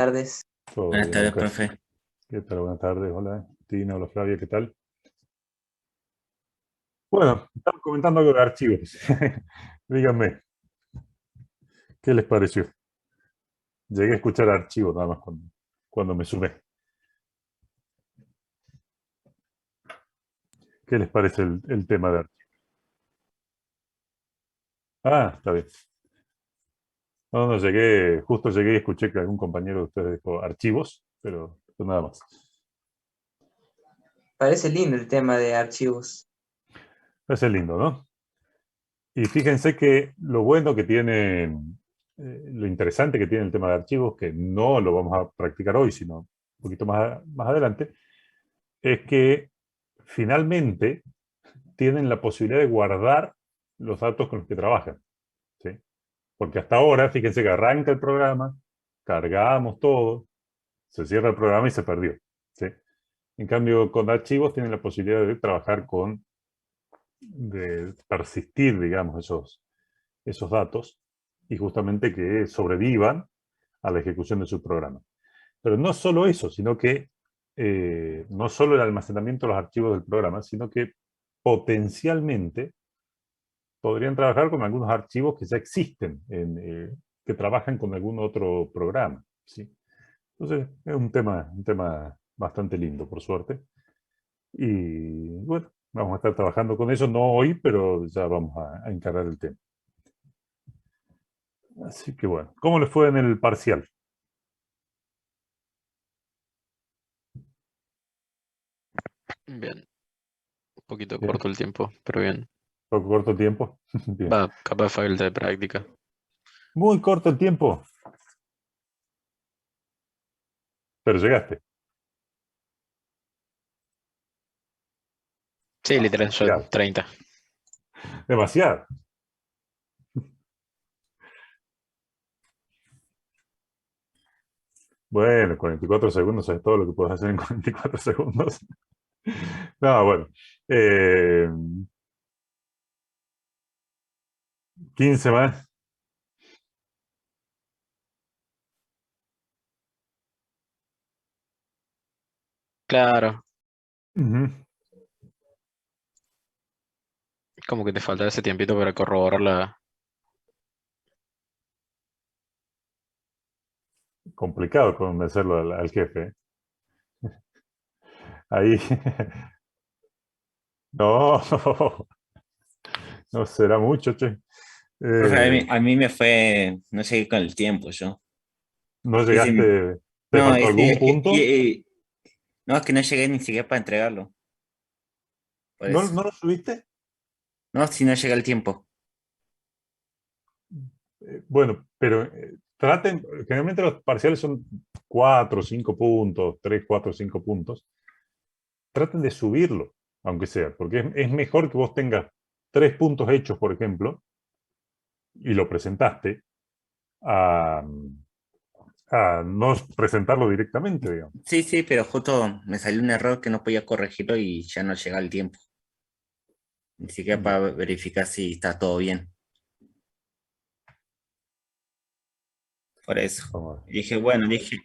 Tardes. Todo Buenas bien, tardes, Lucas. profe. ¿Qué tal? Buenas tardes. Hola, Tina, hola Flavia, ¿qué tal? Bueno, estamos comentando algo de archivos. Díganme, ¿qué les pareció? Llegué a escuchar archivos nada más cuando me sumé. ¿Qué les parece el tema de archivos? Ah, está bien. No, justo llegué y escuché que algún compañero de ustedes dijo archivos, pero nada más. Parece lindo el tema de archivos. Es lindo, ¿no? Y fíjense que lo bueno que tiene, lo interesante que tiene el tema de archivos, que no lo vamos a practicar hoy, sino un poquito más adelante, es que finalmente tienen la posibilidad de guardar los datos con los que trabajan, ¿sí? Porque hasta ahora, fíjense que arranca el programa, cargamos todo, se cierra el programa y se perdió, ¿sí? En cambio, con archivos tienen la posibilidad de trabajar de persistir, digamos, esos datos y justamente que sobrevivan a la ejecución de su programa. Pero no solo eso, sino que no solo el almacenamiento de los archivos del programa, sino que potencialmente podrían trabajar con algunos archivos que ya existen, que trabajan con algún otro programa, ¿sí? Entonces, es un tema bastante lindo, por suerte. Y bueno, vamos a estar trabajando con eso, no hoy, pero ya vamos a encarar el tema. Así que bueno, ¿cómo les fue en el parcial? Bien, un poquito Bien, corto el tiempo, pero bien. poco corto tiempo. Bien. Va, capaz falta de práctica. Muy corto el tiempo, pero llegaste. Sí, literal, yo Demasiado. 30. Demasiado. Bueno, 44 segundos es todo lo que puedes hacer en 44 segundos. No, bueno. Eh, 15 más. Claro, Ujú. como que te falta ese tiempito para corroborar la... Complicado convencerlo al jefe, ¿eh? Ahí. No, no será mucho, che. Profe, Eh, a mí me fue, no sé, con el tiempo yo. no Ese- llegaste, ¿te no, faltó algún punto? no, es que no llegué ni siquiera para entregarlo. Por ¿No, eso. no lo subiste? No, si no llega el tiempo. Bueno, pero traten, generalmente los parciales son 4 5 puntos, 3 4 5 puntos. Traten de subirlo, aunque sea, porque es mejor que vos tengas 3 puntos hechos, por ejemplo, y lo presentaste, a, a no presentarlo directamente, digamos. Sí, sí, pero justo me salió un error que no podía corregirlo y ya no llega el tiempo. Ni siquiera para Bien. verificar si está todo bien. Por eso. Vamos a ver. Y dije, bueno, dije,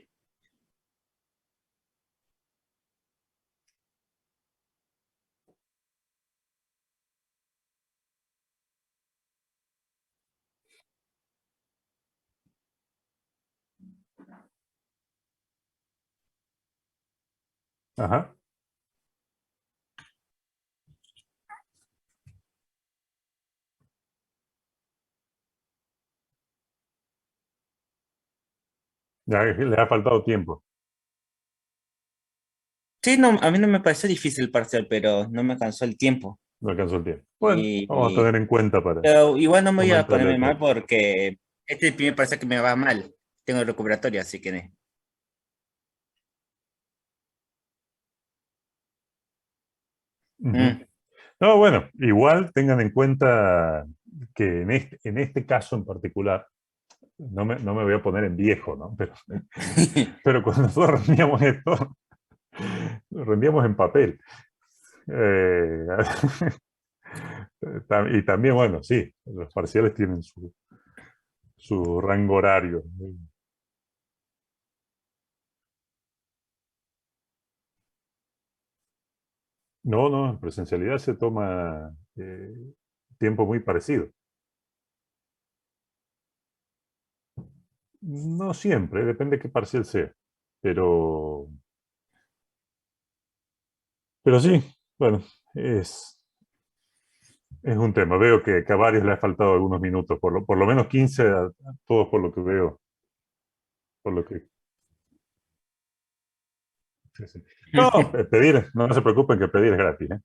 Ajá. Ya le ha faltado tiempo, sí, no, a mí no me pareció difícil el parcial, pero no me alcanzó el tiempo. no alcanzó el tiempo. Bueno, vamos a Y, tener en cuenta para pero igual no me voy a comentarle ponerme al mal jefe. porque este es el primer parcial que me va mal. Tengo el recuperatorio, así que... Ujú. mm. No, bueno, igual tengan en cuenta que en este caso en particular, no me voy a poner en viejo, ¿no? Pero cuando nosotros rendíamos esto, lo rendíamos en papel. Eh, y también, bueno, sí, los parciales tienen su rango horario. No, no, en presencialidad se toma tiempo muy parecido. No siempre, depende de qué parcial sea. Pero, pero sí, bueno, es un tema. Veo que a varios le ha faltado algunos minutos, por lo menos 15 a todos por lo que veo. Por lo que, sí, sí. No, pedir, no se preocupen que pedir es gratis, ¿eh?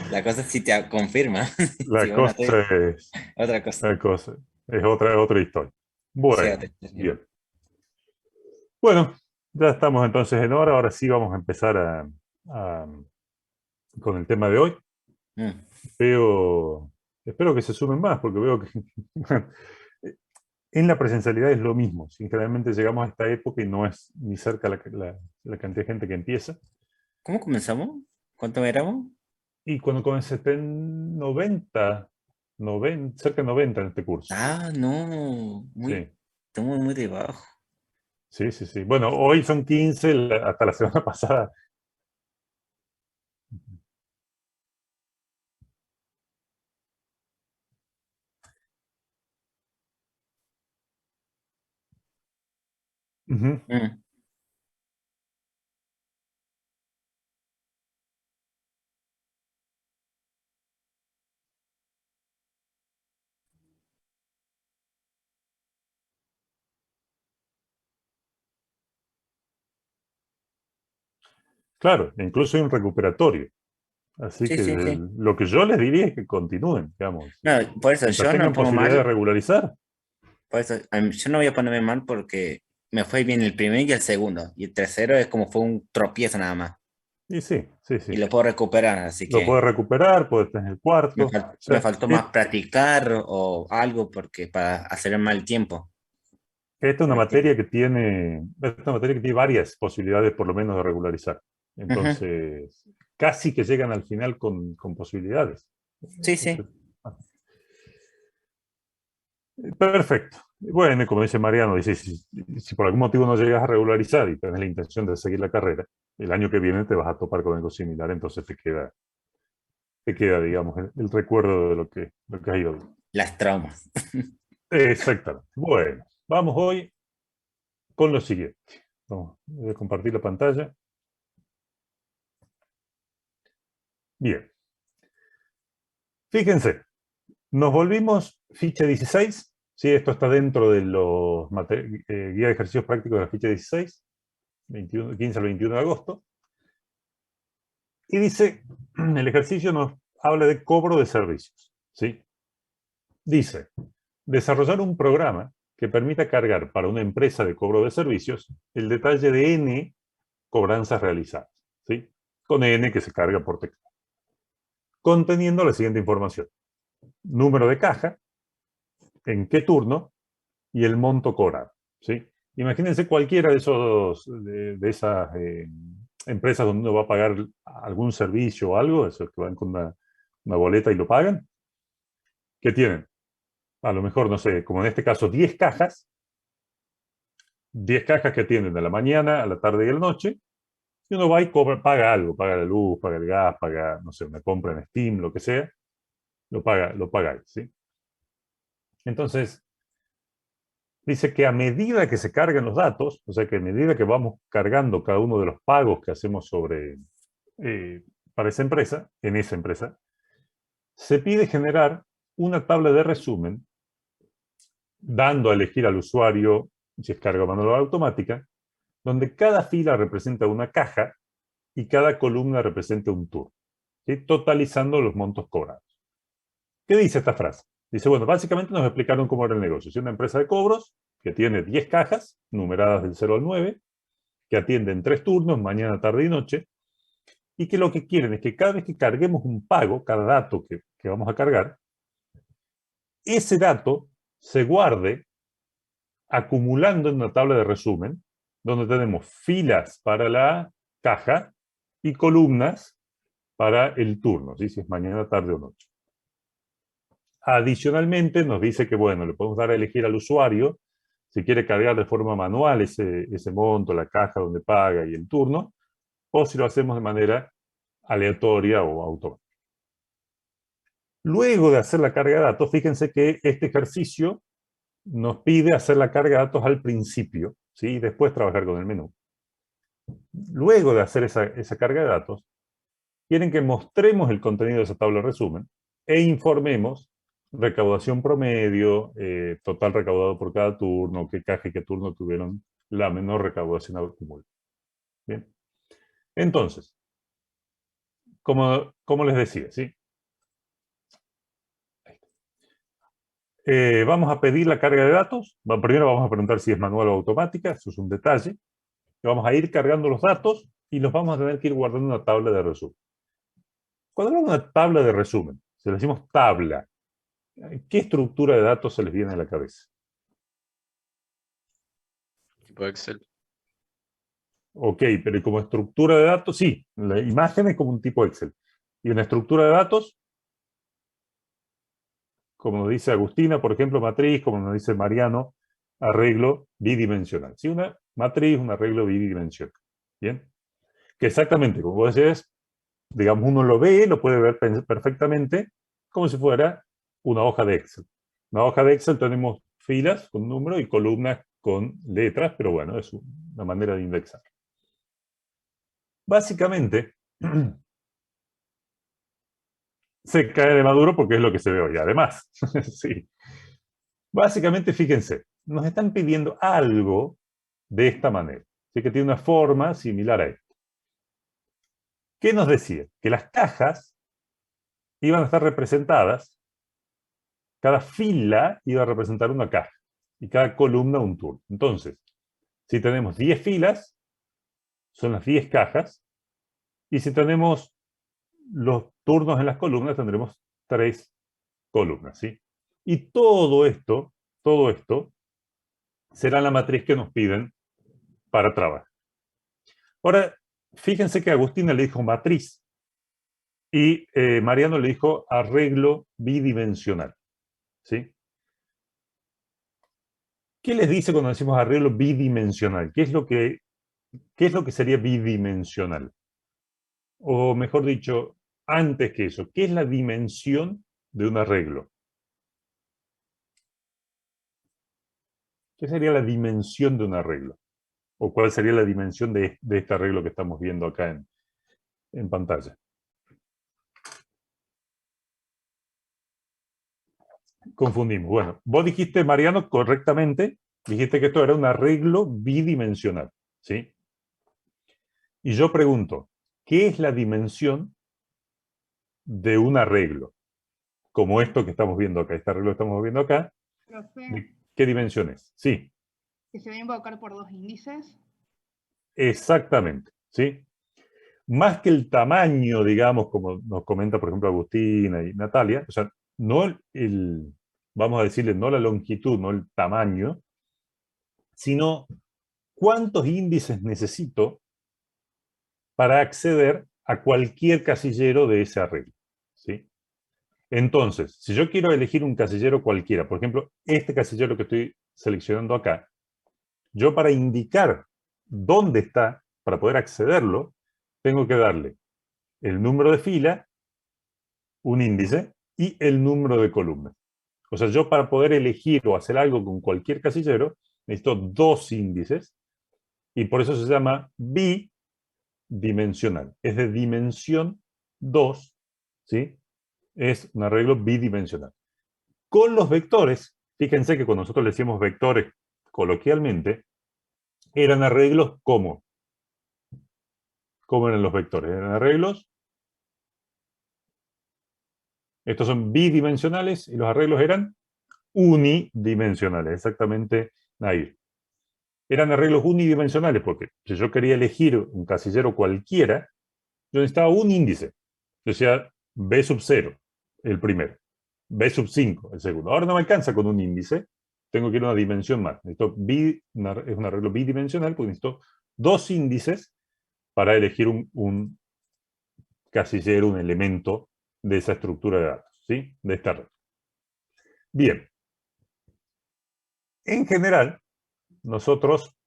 La cosa es si te confirma. Si La van a cosa hacer es, otra cosa. la cosa es otra historia. Sí, Bueno, bien. Bueno, ya estamos entonces en hora. Ahora sí vamos a empezar a- con el tema de hoy. Mm. Espero que se sumen más, porque veo que en la presencialidad es lo mismo. Si generalmente llegamos a esta época y no es ni cerca la cantidad de gente que empieza. ¿Cómo comenzamos? ¿Cuánto éramos? Y cuando comencé en 90, cerca de 90 en este curso. Ah, no, muy, Sí, estamos muy debajo. sí, sí, sí. Bueno, hoy son 15, hasta la semana pasada. Ujú. Mm. Claro, incluso hay un recuperatorio. Así Sí, que sí, sí. lo que yo les diría es que continúen, digamos. No, por eso Mientras yo no me tengan pongo posibilidad de mal, regularizar. por eso yo no voy a ponerme mal porque me fue bien el primero y el segundo. Y el tercero es como fue un tropiezo nada más. Y sí, sí, Y sí. lo puedo recuperar, así Lo que puedes recuperar, puedes tener el cuarto. O me sea, faltó más practicar o algo porque para hacer mal tiempo. esta es una Practic- materia que tiene varias posibilidades, por lo menos, de regularizar. Ujú. Entonces, casi que llegan al final con posibilidades. Sí, sí. Perfecto. Bueno, y como dice Mariano, dice, si por algún motivo no llegas a regularizar y tienes la intención de seguir la carrera, el año que viene te vas a topar con algo similar, entonces te queda, digamos, el recuerdo de lo que has ido. Las traumas. Exactamente. Bueno, vamos hoy con lo siguiente. Voy a compartir la pantalla. Bien. Fíjense, nos volvimos ficha 16. Sí, esto está dentro de los guía de ejercicios prácticos de la ficha 16, 15 al 21 de agosto. Y dice, el ejercicio nos habla de cobro de servicios. ¿Sí? Dice, desarrollar un programa que permita cargar para una empresa de cobro de servicios el detalle de N cobranzas realizadas. ¿Sí? Con N que se carga por teclado. Conteniendo la siguiente información. Número de caja, en qué turno y el monto cobrado. ¿Sí? Imagínense cualquiera de esas empresas donde uno va a pagar algún servicio o algo, esos que van con una boleta y lo pagan, que tienen a lo mejor, no sé, como en este caso, 10 cajas que atienden de la mañana a la tarde y a la noche, y uno va y paga algo, paga la luz, paga el gas, paga, no sé, una compra en Steam, lo que sea, lo paga ahí, ¿sí? Entonces, dice que a medida que se cargan los datos, o sea que a medida que vamos cargando cada uno de los pagos que hacemos eh, para esa empresa, se pide generar una tabla de resumen, dando a elegir al usuario, si es carga manual o automática, donde cada fila representa una caja y cada columna representa un turno, ¿sí? Totalizando los montos cobrados. ¿Qué dice esta frase? Dice, bueno, básicamente nos explicaron cómo era el negocio. Es una empresa de cobros que tiene 10 cajas, numeradas del 0 al 9, que atienden 3 turnos, mañana, tarde y noche, y que lo que quieren es que cada vez que carguemos un pago, cada dato que vamos a cargar, ese dato se guarde acumulando en una tabla de resumen, donde tenemos filas para la caja y columnas para el turno, ¿sí? Si es mañana, tarde o noche. Adicionalmente, nos dice que, bueno, le podemos dar a elegir al usuario si quiere cargar de forma manual ese monto, la caja donde paga y el turno, o si lo hacemos de manera aleatoria o automática. Luego de hacer la carga de datos, fíjense que este ejercicio nos pide hacer la carga de datos al principio, ¿sí? Y después trabajar con el menú. Luego de hacer esa carga de datos, quieren que mostremos el contenido de esa tabla de resumen e informemos recaudación promedio, total recaudado por cada turno, qué caja y qué turno tuvieron la menor recaudación acumulada. Bien. Entonces, como les decía, ¿sí? Vamos a pedir la carga de datos. Primero vamos a preguntar si es manual o automática, eso es un detalle. Vamos a ir cargando los datos y los vamos a tener que ir guardando en una tabla de resumen. Cuando hablamos de una tabla de resumen, si le decimos tabla, ¿qué estructura de datos se les viene a la cabeza? Tipo Excel. Ok, pero como estructura de datos, sí, la imagen es como un tipo Excel. Y una estructura de datos, como nos dice Agustina, por ejemplo, matriz, como nos dice Mariano, arreglo bidimensional. Sí, una matriz, un arreglo bidimensional. Bien. Que exactamente, como vos decís, digamos, uno lo ve, lo puede ver perfectamente, como si fuera una hoja de Excel. Una hoja de Excel tenemos filas con números y columnas con letras, pero bueno, es una manera de indexar. Básicamente, se cae de maduro porque es lo que se ve hoy. Además, sí. Básicamente, fíjense, nos están pidiendo algo de esta manera. Así que tiene una forma similar a esto. ¿Qué nos decía? Que las cajas iban a estar representadas, cada fila iba a representar una caja y cada columna un turno. Entonces, si tenemos 10 filas, son las 10 cajas, y si tenemos los turnos en las columnas, tendremos 3 columnas, ¿sí? Y todo esto será la matriz que nos piden para trabajar. Ahora, fíjense que Agustina le dijo matriz y Mariano le dijo arreglo bidimensional, ¿sí? ¿Qué les dice cuando decimos arreglo bidimensional? ¿Qué es lo que sería bidimensional? O mejor dicho, antes que eso, ¿qué es la dimensión de un arreglo? ¿Qué sería la dimensión de un arreglo? ¿O cuál sería la dimensión de este arreglo que estamos viendo acá en pantalla? Confundimos. Bueno, vos dijiste, Mariano, correctamente, dijiste que esto era un arreglo bidimensional, ¿sí? Y yo pregunto, ¿qué es la dimensión de un arreglo? Como esto que estamos viendo acá, este arreglo que estamos viendo acá, Profe, ¿qué dimensión es? Sí, que se va a invocar por 2 índices. exactamente, ¿sí? Más que el tamaño, digamos, como nos comenta, por ejemplo, Agustina y Natalia, o sea, no vamos a decirle, no la longitud, no el tamaño, sino cuántos índices necesito para acceder a cualquier casillero de ese arreglo, ¿sí? Entonces, si yo quiero elegir un casillero cualquiera, por ejemplo, este casillero que estoy seleccionando acá, yo para indicar dónde está, para poder accederlo, tengo que darle el número de fila, un índice, y el número de columna. O sea, yo para poder elegir o hacer algo con cualquier casillero, necesito 2 índices, y por eso se llama bidimensional. Es de dimensión 2, ¿sí? Es un arreglo bidimensional. Con los vectores, fíjense que cuando nosotros le decimos vectores coloquialmente, eran arreglos como. ¿Cómo eran los vectores? Eran arreglos. Estos son bidimensionales y los arreglos eran unidimensionales, exactamente, Nair. Eran arreglos unidimensionales porque si yo quería elegir un casillero cualquiera, yo necesitaba un índice. Yo decía B sub 0, el primero. B sub 5, el segundo. Ahora no me alcanza con un índice, tengo que ir a una dimensión más. Es un arreglo bidimensional porque necesito 2 índices para elegir un casillero, un elemento de esa estructura de datos, ¿sí? De esta red. Bien. En general, nosotros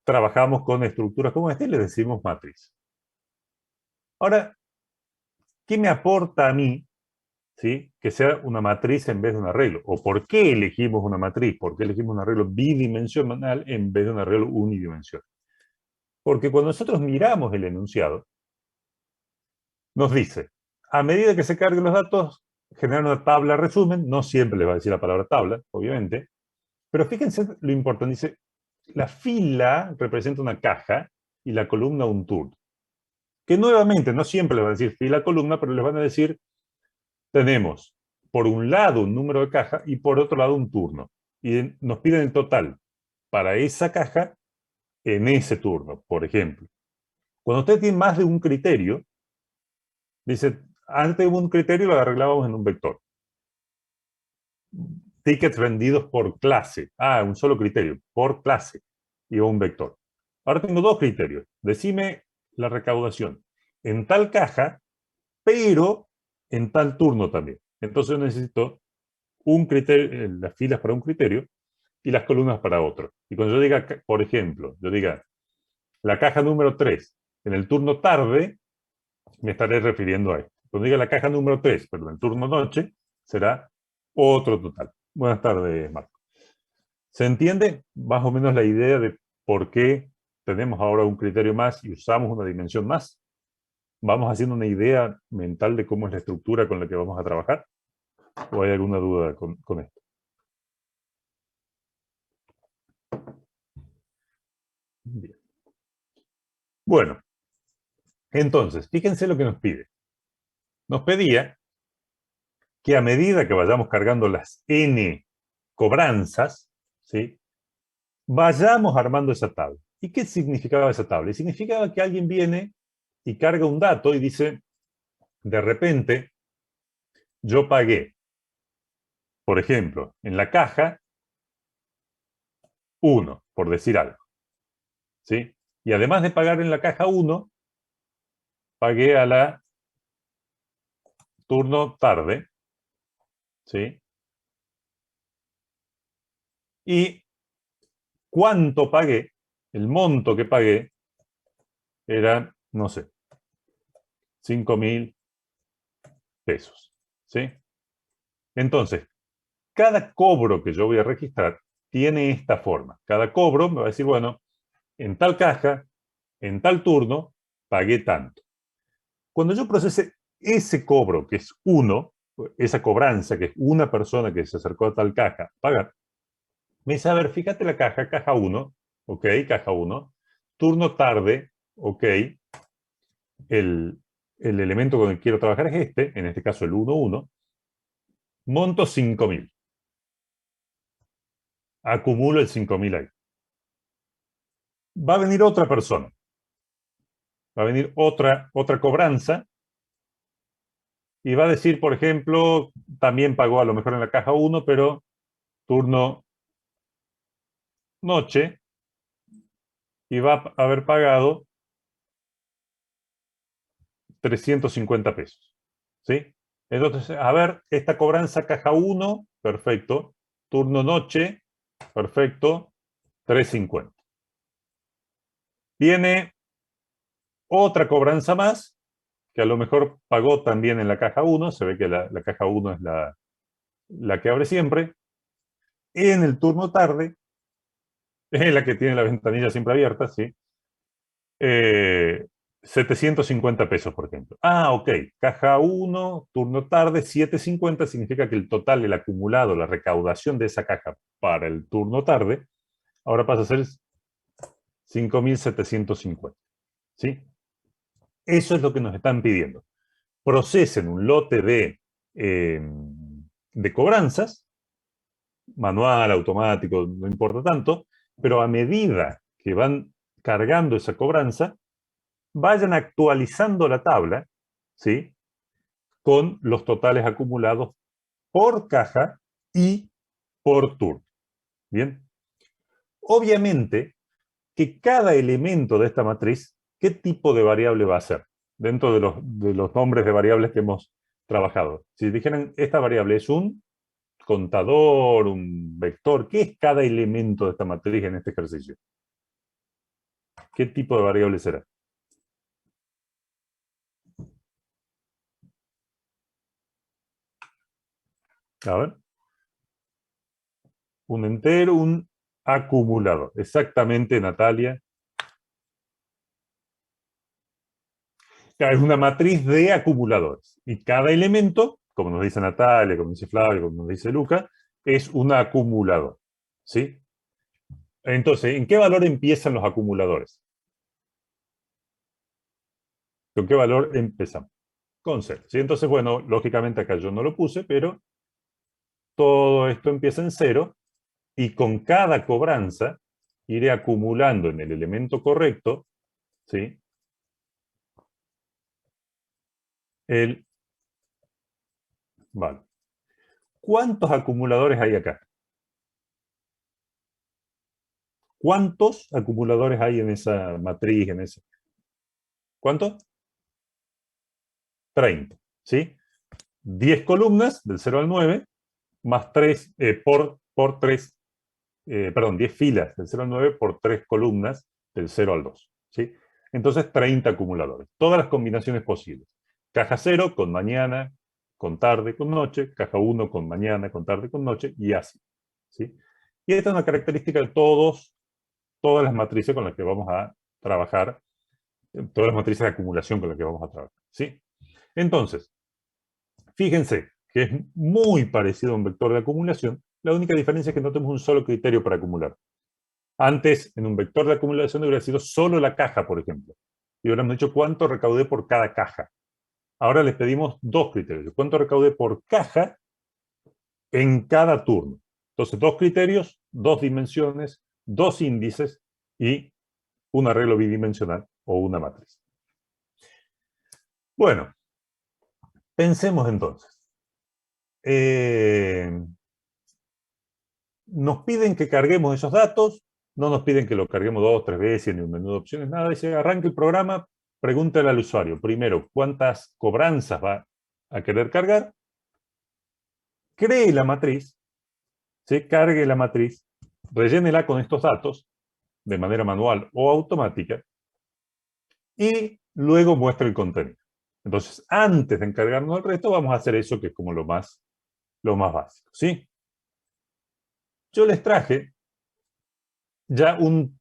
trabajamos con estructuras como esta y le decimos matriz. Ahora, ¿qué me aporta a mí, ¿sí?, que sea una matriz en vez de un arreglo? ¿O por qué elegimos una matriz? ¿Por qué elegimos un arreglo bidimensional en vez de un arreglo unidimensional? Porque cuando nosotros miramos el enunciado, nos dice, a medida que se carguen los datos, generar una tabla resumen. No siempre les va a decir la palabra tabla, obviamente, pero fíjense lo importante. Dice, la fila representa una caja y la columna un turno. Que nuevamente, no siempre les va a decir fila, columna, pero les van a decir, tenemos por un lado un número de caja y por otro lado un turno. Y nos piden el total para esa caja en ese turno, por ejemplo. Cuando usted tiene más de un criterio, dice, antes de un criterio lo arreglábamos en un vector. Tickets vendidos por clase. Ah, un solo criterio, por clase. Y un vector. Ahora tengo dos criterios. Decime la recaudación en tal caja, pero en tal turno también. Entonces yo necesito un criterio, las filas para un criterio y las columnas para otro. Y cuando yo diga, por ejemplo, yo diga la caja número 3 en el turno tarde, me estaré refiriendo a esto. Cuando diga la caja número 3, pero en el turno noche, será otro total. Buenas tardes, Marco. ¿Se entiende más o menos la idea de por qué tenemos ahora un criterio más y usamos una dimensión más? ¿Vamos haciendo una idea mental de cómo es la estructura con la que vamos a trabajar? ¿O hay alguna duda con esto? Bien. Bueno, entonces, fíjense lo que nos pide. Nos pedía que a medida que vayamos cargando las n cobranzas, ¿sí?, vayamos armando esa tabla. ¿Y qué significaba esa tabla? Y significaba que alguien viene y carga un dato y dice, de repente, yo pagué, por ejemplo, en la caja 1, por decir algo, ¿sí? Y además de pagar en la caja 1, pagué a la turno tarde, ¿sí? Y cuánto pagué, el monto que pagué, era, no sé, 5.000 pesos, ¿sí? Entonces, cada cobro que yo voy a registrar tiene esta forma. Cada cobro me va a decir, bueno, en tal caja, en tal turno, pagué tanto. Cuando yo procese ese cobro, que es uno, esa cobranza, que es una persona que se acercó a tal caja a pagar, me dice, a ver, fíjate la caja, caja 1, ok, caja 1, turno tarde, ok, el elemento con el que quiero trabajar es este, en este caso el 1.1, monto 5.000. Acumulo el 5.000 ahí. Va a venir otra persona. Va a venir otra cobranza y va a decir, por ejemplo, también pagó a lo mejor en la caja 1, pero turno noche, y va a haber pagado 350 pesos. ¿Sí? Entonces, a ver, esta cobranza caja 1, perfecto. Turno noche, perfecto, 350. Viene otra cobranza más, que a lo mejor pagó también en la caja 1, se ve que la caja 1 es la que abre siempre. En el turno tarde, es la que tiene la ventanilla siempre abierta, ¿sí? 750 pesos, por ejemplo. Ah, ok. Caja 1, turno tarde, 750 significa que el total, el acumulado, la recaudación de esa caja para el turno tarde, ahora pasa a ser 5.750. ¿Sí? Eso es lo que nos están pidiendo. Procesen un lote de cobranzas, manual, automático, no importa tanto, pero a medida que van cargando esa cobranza, vayan actualizando la tabla, ¿sí?, con los totales acumulados por caja y por turno. Bien. Obviamente que cada elemento de esta matriz, ¿qué tipo de variable va a ser? Dentro de los nombres de variables que hemos trabajado. Si dijeran, esta variable es un contador, un vector, ¿qué es cada elemento de esta matriz en este ejercicio? ¿Qué tipo de variable será? A ver. Un entero, un acumulador. Exactamente, Natalia. Es una matriz de acumuladores. Y cada elemento, como nos dice Natalia, como dice Flavio, como nos dice Luca, es un acumulador. ¿Sí? Entonces, ¿en qué valor empiezan los acumuladores? ¿Con qué valor empezamos? Con 0. ¿Sí? Entonces, bueno, lógicamente acá yo no lo puse, pero todo esto empieza en 0 y con cada cobranza iré acumulando en el elemento correcto, ¿sí? Vale. ¿Cuántos acumuladores hay acá? ¿Cuántos acumuladores hay en esa matriz? ¿Cuántos? 30, ¿sí? 10 columnas, del 0 al 9, más 3, por 3, perdón, 10 filas, del 0 al 9, por 3 columnas, del 0 al 2, ¿sí? Entonces, 30 acumuladores. Todas las combinaciones posibles. Caja 0 con mañana, con tarde, con noche. Caja 1 con mañana, con tarde, con noche, y así, ¿sí? Y esta es una característica de todas las matrices con las que vamos a trabajar, todas las matrices de acumulación con las que vamos a trabajar, ¿sí? Entonces, fíjense que es muy parecido a un vector de acumulación. La única diferencia es que no tenemos un solo criterio para acumular. Antes, en un vector de acumulación hubiera sido solo la caja, por ejemplo. Y hubiéramos dicho cuánto recaudé por cada caja. Ahora les pedimos dos criterios. ¿Cuánto recaudé por caja en cada turno? Entonces, dos criterios, dos dimensiones, dos índices y un arreglo bidimensional o una matriz. Bueno, pensemos entonces. Nos piden que carguemos esos datos, no nos piden que lo carguemos 2 o 3 veces ni un menú de opciones, nada. Dice, arranque el programa, pregúntale al usuario, primero, cuántas cobranzas va a querer cargar, cree la matriz, ¿sí? Cargue la matriz, rellénela con estos datos, de manera manual o automática, y luego muestre el contenido. Entonces, antes de encargarnos del resto, vamos a hacer eso que es como lo más básico, ¿sí? Yo les traje ya un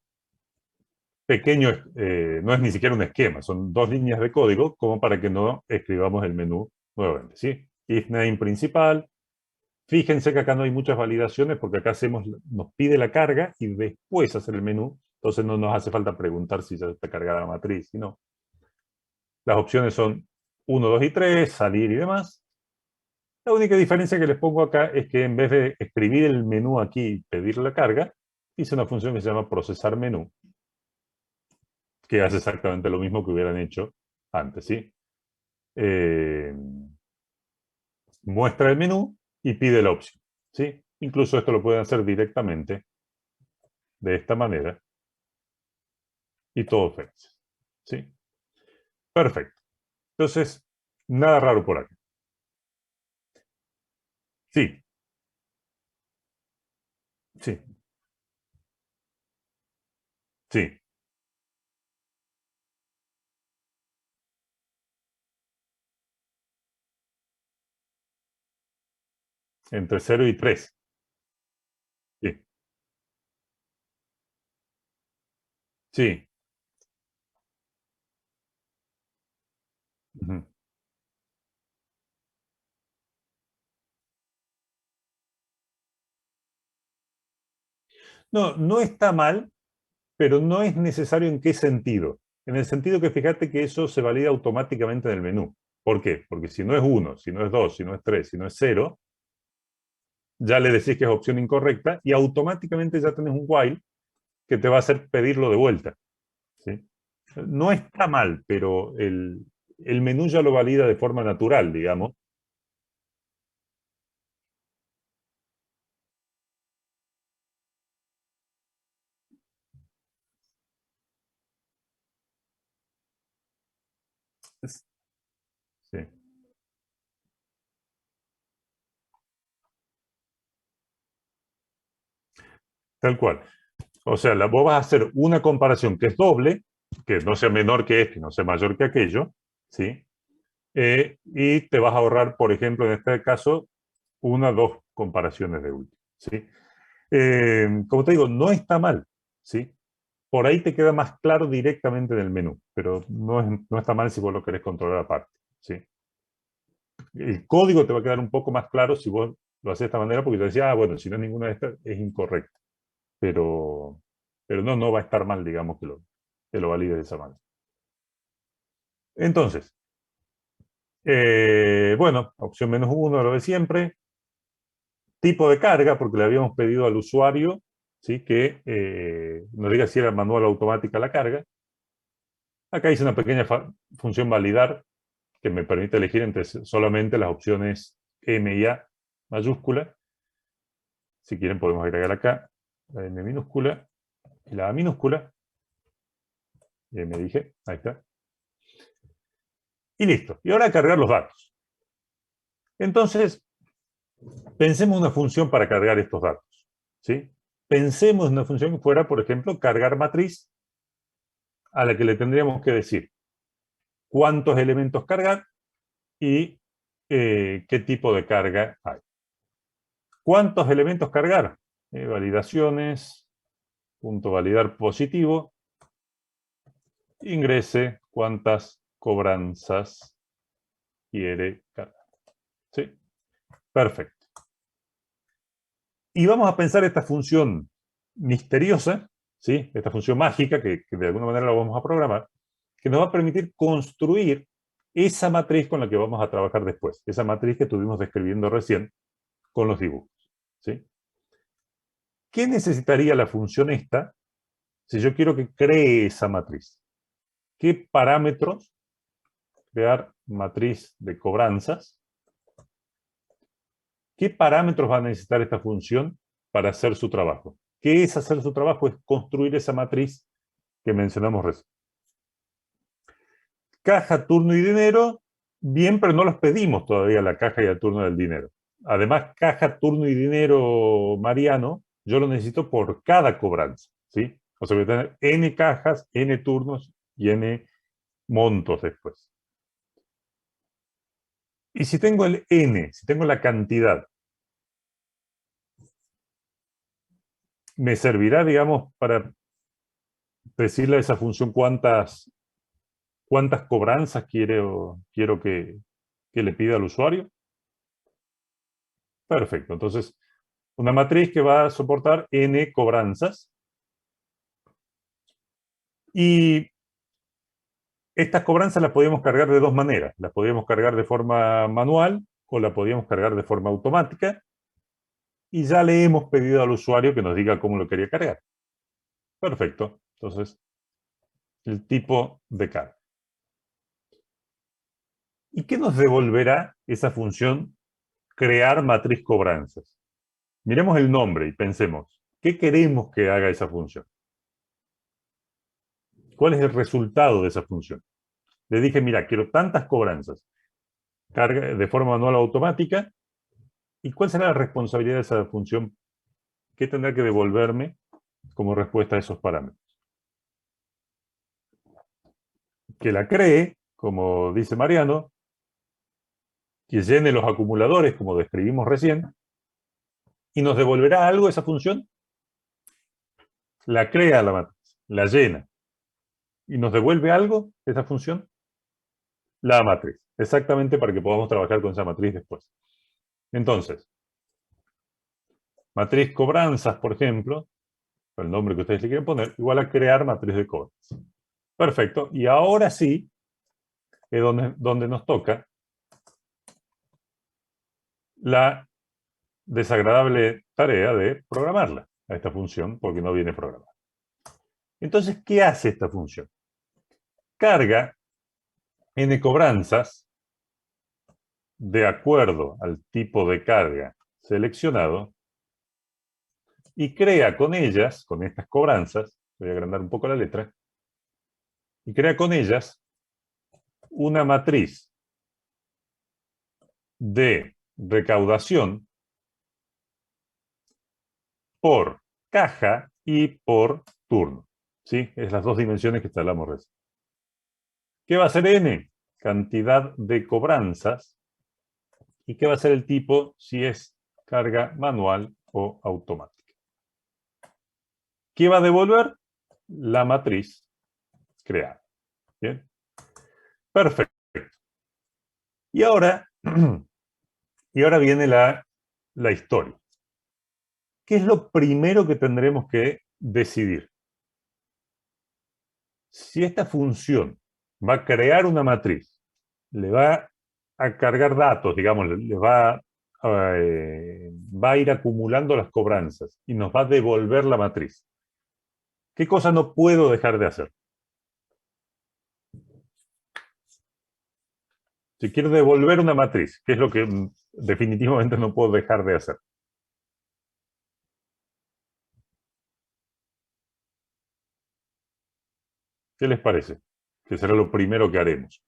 pequeño, no es ni siquiera un esquema, son 2 líneas de código como para que no escribamos el menú nuevamente, ¿sí? If name principal. Fíjense que acá no hay muchas validaciones porque acá nos pide la carga y después hacer el menú, entonces no nos hace falta preguntar si ya está cargada la matriz, sino las opciones son 1, 2 y 3, salir y demás. La única diferencia que les pongo acá es que en vez de escribir el menú aquí y pedir la carga, hice una función que se llama procesar menú, que hace exactamente lo mismo que hubieran hecho antes, ¿sí? Muestra el menú y pide la opción, ¿sí? Incluso esto lo pueden hacer directamente de esta manera y todo feliz, ¿sí? Perfecto. Entonces, nada raro por aquí. Sí. Sí. Sí. Entre 0 y 3. Sí. Sí. Ujú. No, no está mal, pero no es necesario en qué sentido. En el sentido que fíjate que eso se valida automáticamente en el menú. ¿Por qué? Porque si no es 1, si no es 2, si no es 3, si no es 0, ya le decís que es opción incorrecta y automáticamente ya tenés un while que te va a hacer pedirlo de vuelta, ¿sí? No está mal, pero el menú ya lo valida de forma natural, digamos. Sí, tal cual. O sea, vos vas a hacer una comparación que es doble, que no sea menor que este, no sea mayor que aquello, ¿sí? Y te vas a ahorrar, por ejemplo, en este caso, una o dos comparaciones de último, ¿sí? Como te digo, no está mal, ¿sí? Por ahí te queda más claro directamente en el menú, pero no está mal si vos lo querés controlar aparte, ¿sí? El código te va a quedar un poco más claro si vos lo haces de esta manera, porque te decía, bueno, si no es ninguna de estas, es incorrecto. Pero no va a estar mal, digamos, que lo valides de esa manera. Entonces, bueno, opción -1, lo de siempre. Tipo de carga, porque le habíamos pedido al usuario, ¿sí?, que nos diga si era manual o automática la carga. Acá hice una pequeña función validar, que me permite elegir entre solamente las opciones M y A mayúscula. Si quieren podemos agregar acá la M minúscula y la A minúscula. Y me dije, ahí está. Y listo. Y ahora cargar los datos. Entonces, pensemos una función para cargar estos datos, ¿sí? Pensemos en una función que fuera, por ejemplo, cargar matriz, a la que le tendríamos que decir cuántos elementos cargar y qué tipo de carga hay. ¿Cuántos elementos cargar? Validaciones, punto validar positivo, ingrese cuántas cobranzas quiere cargar. ¿Sí? Perfecto. Y vamos a pensar esta función misteriosa, ¿sí?, esta función mágica, que de alguna manera la vamos a programar, que nos va a permitir construir esa matriz con la que vamos a trabajar después, esa matriz que estuvimos describiendo recién con los dibujos, ¿sí? ¿Qué necesitaría la función esta si yo quiero que cree esa matriz? ¿Qué parámetros? Crear matriz de cobranzas. ¿Qué parámetros va a necesitar esta función para hacer su trabajo? ¿Qué es hacer su trabajo? Es construir esa matriz que mencionamos recién. Caja, turno y dinero, bien, pero no los pedimos todavía, la caja y el turno del dinero. Además, caja, turno y dinero, Mariano, yo lo necesito por cada cobranza, ¿sí? O sea, voy a tener N cajas, N turnos y N montos después. Y si tengo el N, si tengo la cantidad, ¿me servirá, digamos, para decirle a esa función cuántas cobranzas quiero que le pida al usuario? Perfecto. Entonces, una matriz que va a soportar N cobranzas. Y estas cobranzas las podíamos cargar de dos maneras. Las podíamos cargar de forma manual o la podíamos cargar de forma automática. Y ya le hemos pedido al usuario que nos diga cómo lo quería cargar. Perfecto. Entonces, el tipo de carga. ¿Y qué nos devolverá esa función crear matriz cobranzas? Miremos el nombre y pensemos, ¿qué queremos que haga esa función? ¿Cuál es el resultado de esa función? Le dije, mira, quiero tantas cobranzas, carga de forma manual o automática, ¿y cuál será la responsabilidad de esa función? ¿Qué tendrá que devolverme como respuesta a esos parámetros? Que la cree, como dice Mariano, que llene los acumuladores, como describimos recién, y nos devolverá algo esa función. La crea la matriz, la llena, y nos devuelve algo esa función. La matriz, exactamente, para que podamos trabajar con esa matriz después. Entonces, matriz cobranzas, por ejemplo, el nombre que ustedes le quieren poner, igual a crear matriz de cobranzas. Perfecto. Y ahora sí, es donde nos toca la desagradable tarea de programarla, a esta función, porque no viene programada. Entonces, ¿qué hace esta función? Carga N cobranzas de acuerdo al tipo de carga seleccionado y crea con ellas, con estas cobranzas, voy a agrandar un poco la letra, y crea con ellas una matriz de recaudación por caja y por turno. ¿Sí? Es las dos dimensiones que instalamos recién. ¿Qué va a ser N? Cantidad de cobranzas ¿Y qué va a ser el tipo si es carga manual o automática? ¿Qué va a devolver? La matriz creada. ¿Bien? Perfecto. Y ahora viene la historia. ¿Qué es lo primero que tendremos que decidir? Si esta función va a crear una matriz, le va a cargar datos, digamos, va a ir acumulando las cobranzas y nos va a devolver la matriz. ¿Qué cosa no puedo dejar de hacer? Si quiero devolver una matriz, ¿qué es lo que definitivamente no puedo dejar de hacer? ¿Qué les parece? Que será lo primero que haremos.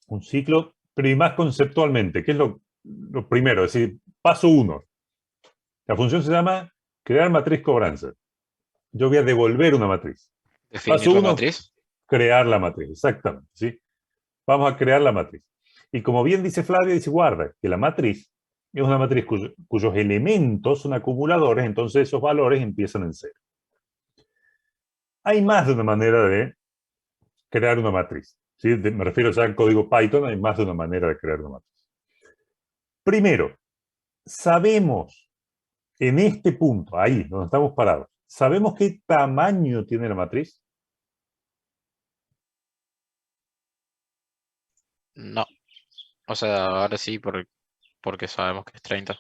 Un ciclo, pero y más conceptualmente, ¿qué es lo primero? Es decir, paso 1. La función se llama crear matriz cobranza. Yo voy a devolver una matriz. Definir Paso la 1, matriz. crear la matriz. Exactamente, ¿sí? Vamos a crear la matriz. Y como bien dice Flavio, dice, guarda, que la matriz es una matriz cuyos elementos son acumuladores, entonces esos valores empiezan en 0. Hay más de una manera de crear una matriz. ¿Sí? Me refiero ya al código Python, hay más de una manera de crear una matriz. Primero, sabemos en este punto, ahí, donde estamos parados, ¿sabemos qué tamaño tiene la matriz? No. O sea, ahora sí, porque sabemos que es 30.